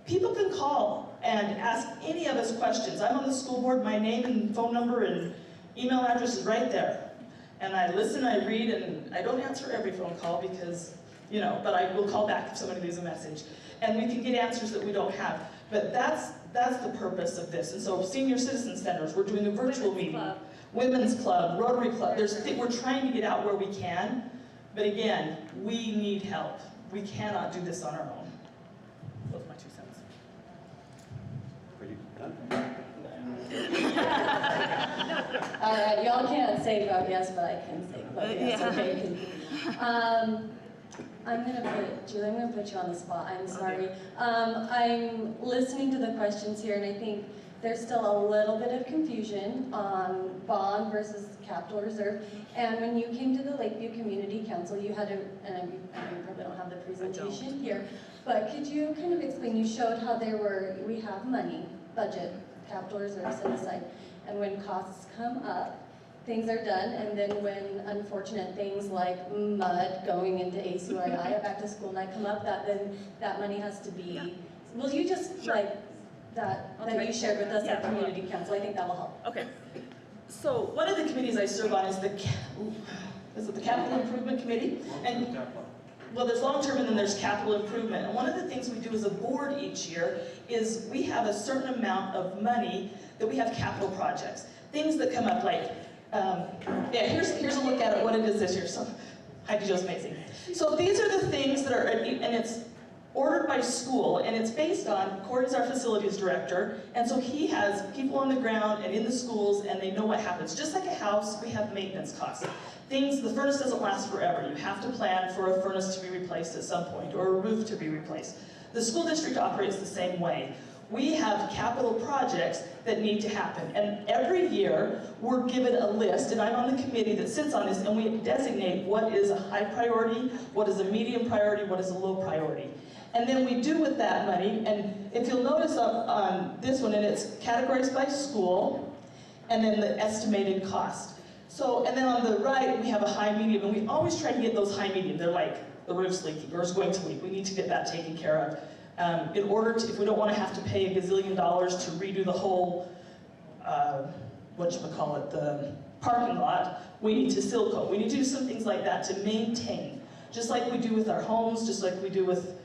people can call and ask any of us questions. I'm on the school board, my name and phone number and email address is right there. And I listen, I read, and I don't answer every phone call because, you know, but I will call back if somebody leaves a message. And we can get answers that we don't have. But that's the purpose of this. And so senior citizen centers, we're doing a virtual meeting. Women's club, Rotary Club, we're trying to get out where we can. But again, we need help. We cannot do this on our own. Those are my 2 cents. All right, y'all can't say vote yes, but I can say vote yes. Okay. I'm gonna put you on the spot. I'm sorry. Okay. I'm listening to the questions here, and I think there's still a little bit of confusion on bond versus capital reserve. And when you came to the Lakeview Community Council, you had and you probably don't have the presentation here, but could you kind of explain? You showed how we have money, budget, capital reserve set aside, and when costs come up, things are done, and then when unfortunate things like mud going into ACYI, back to school night come up, then that money has to be, will you just that you shared with us at Community Council, I think that will help. Okay. So one of the committees I serve on is the Capital Improvement Committee, and well, there's long-term and then there's capital improvement. And one of the things we do as a board each year is we have a certain amount of money that we have capital projects. Things that come up like, here's a look at it, what it is this year. So, Heidi Jo's amazing. So these are the things that are, and it's ordered by school, and it's based on, Corey's our facilities director, and so he has people on the ground and in the schools, and they know what happens. Just like a house, we have maintenance costs. The furnace doesn't last forever. You have to plan for a furnace to be replaced at some point, or a roof to be replaced. The school district operates the same way. we have capital projects that need to happen. And every year, we're given a list, and I'm on the committee that sits on this, and we designate what is a high priority, what is a medium priority, what is a low priority. And then we do with that money, and if you'll notice on this one, and it's categorized by school, and then the estimated cost. So, and then on the right, we have a high, medium, and we always try to get those high, medium. They're like, the roof's leaking, or it's going to leak. We need to get that taken care of. In order to, if we don't want to have to pay $1 gazillion to redo the whole, whatchamacallit, the parking lot, we need to seal coat. We need to do some things like that to maintain, just like we do with our homes, just like we do with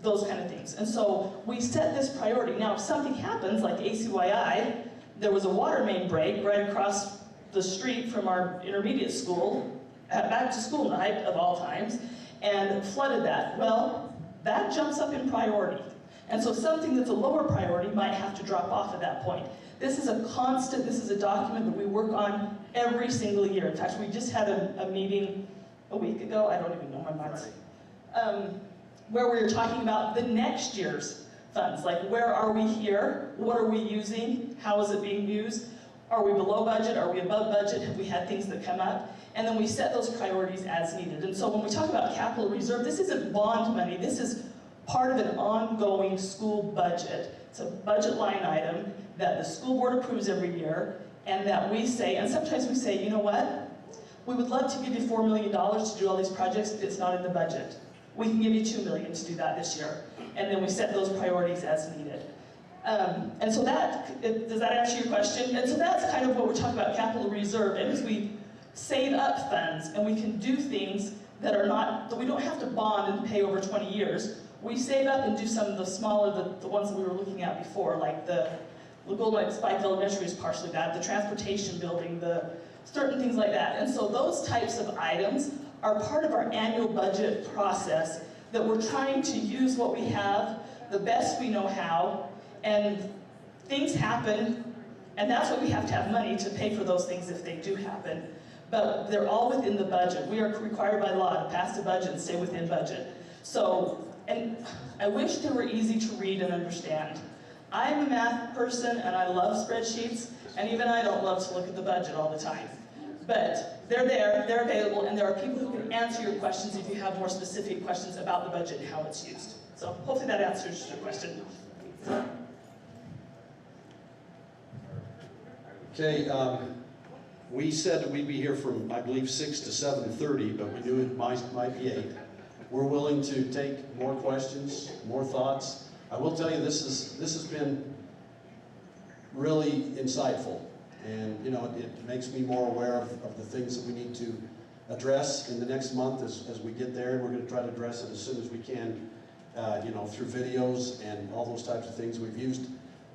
those kind of things. And so we set this priority. Now, if something happens, like ACYI, there was a water main break right across the street from our intermediate school, at back to school night of all times, and flooded that. Well, that jumps up in priority. And so something that's a lower priority might have to drop off at that point. This is a constant, this is a document that we work on every single year. In fact, we just had a meeting a week ago, I don't even know my months, where we were talking about the next year's funds. Like, where are we here? What are we using? How is it being used? Are we below budget? Are we above budget? Have we had things that come up? And then we set those priorities as needed. And so when we talk about capital reserve, this isn't bond money. This is part of an ongoing school budget. It's a budget line item that the school board approves every year, and that we say, and sometimes we say, you know what? We would love to give you $4 million to do all these projects, but it's not in the budget. We can give you $2 million to do that this year. And then we set those priorities as needed. And so that, does that answer your question? And so that's kind of what we're talking about, capital reserve. And as we save up funds, and we can do things that are not, that we don't have to bond and pay over 20 years. We save up and do some of the smaller, the ones that we were looking at before, like the Golden Spike Elementary is partially that, the transportation building, the certain things like that. And so those types of items are part of our annual budget process that we're trying to use what we have the best we know how, and things happen, and that's why we have to have money to pay for those things if they do happen. But they're all within the budget. We are required by law to pass the budget and stay within budget. So, and I wish they were easy to read and understand. I'm a math person and I love spreadsheets, and even I don't love to look at the budget all the time. But they're there, they're available, and there are people who can answer your questions if you have more specific questions about the budget and how it's used. So hopefully that answers your question. Okay, we said that we'd be here from, I believe, 6 to 7:30, but we knew it might be 8. We're willing to take more questions, more thoughts. I will tell you, this has been really insightful, and you know, it makes me more aware of the things that we need to address in the next month as we get there. We're going to try to address it as soon as we can, you know, through videos and all those types of things. We've used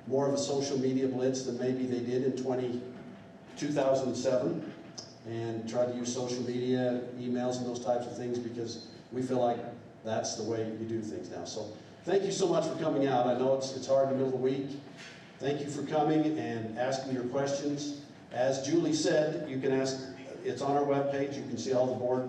more of a social media blitz than maybe they did in 2007, and tried to use social media, emails, and those types of things because we feel like that's the way you do things now. So thank you so much for coming out. I know it's hard in the middle of the week. Thank you for coming and asking your questions. As Julie said, you can ask, it's on our webpage. You can see all the board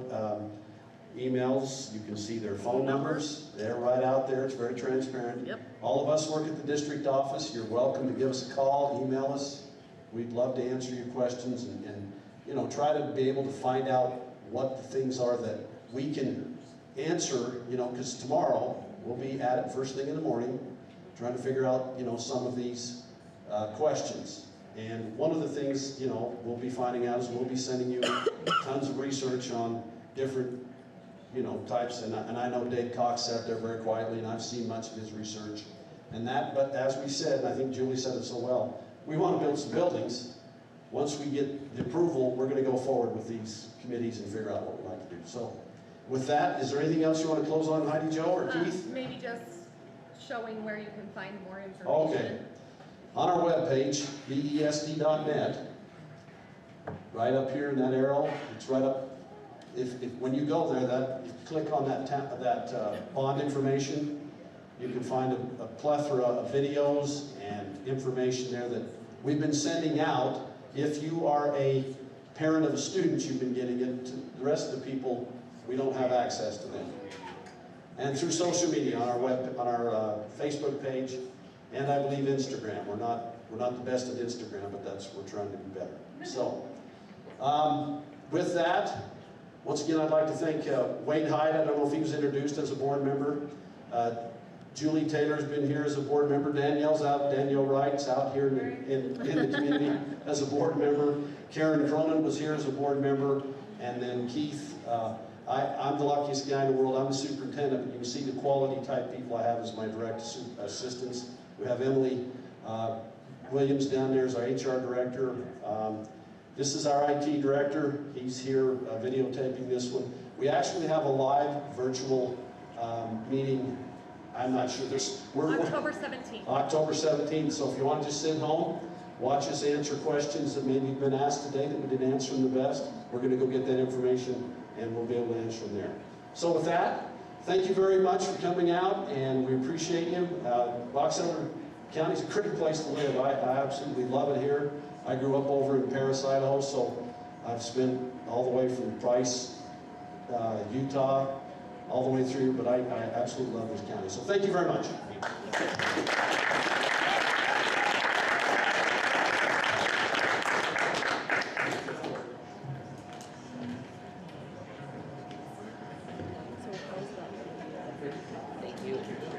emails. You can see their phone numbers. They're right out there. It's very transparent. Yep. All of us work at the district office. You're welcome to give us a call, email us. We'd love to answer your questions and you know, try to be able to find out what the things are that we can answer, you know, because tomorrow we'll be at it first thing in the morning, trying to figure out, you know, some of these questions. And one of the things, you know, we'll be finding out is we'll be sending you tons of research on different, you know, types. And I know Dave Cox sat there very quietly, and I've seen much of his research. And that, but as we said, and I think Julie said it so well, we want to build some buildings. Once we get the approval, we're going to go forward with these committees and figure out what we'd like to do. So with that, is there anything else you want to close on, Heidi Jo or Keith? Maybe just showing where you can find more information. Okay. On our webpage, BESD.net, right up here in that arrow, it's right up. If when you go there, if you click on that bond information, you can find a plethora of videos and information there that we've been sending out. If you are a parent of a student, you've been getting it. To the rest of the people, we don't have access to them. And through social media, on our Facebook page and I believe Instagram. We're not the best at Instagram, but we're trying to be better. So, with that, once again, I'd like to thank Wade Hyde. I don't know if he was introduced as a board member. Julie Taylor's been here as a board member. Danielle Wright's out here in the community as a board member. Karen Cronin was here as a board member. And then Keith, I'm the luckiest guy in the world. I'm the superintendent, but you can see the quality type people I have as my direct assistants. We have Emily Williams down there as our HR director. This is our IT director. He's here videotaping this one. We actually have a live virtual meeting. I'm not sure October 17th. October 17th. So if you want to just sit home, watch us answer questions that maybe have been asked today that we didn't answer them the best, we're going to go get that information and we'll be able to answer them there. So with that, thank you very much for coming out, and we appreciate you. Box Elder County is a great place to live. I absolutely love it here. I grew up over in Paris, Idaho, so I've spent all the way from Price, Utah, all the way through, but I absolutely love this county. So thank you very much. Thank you.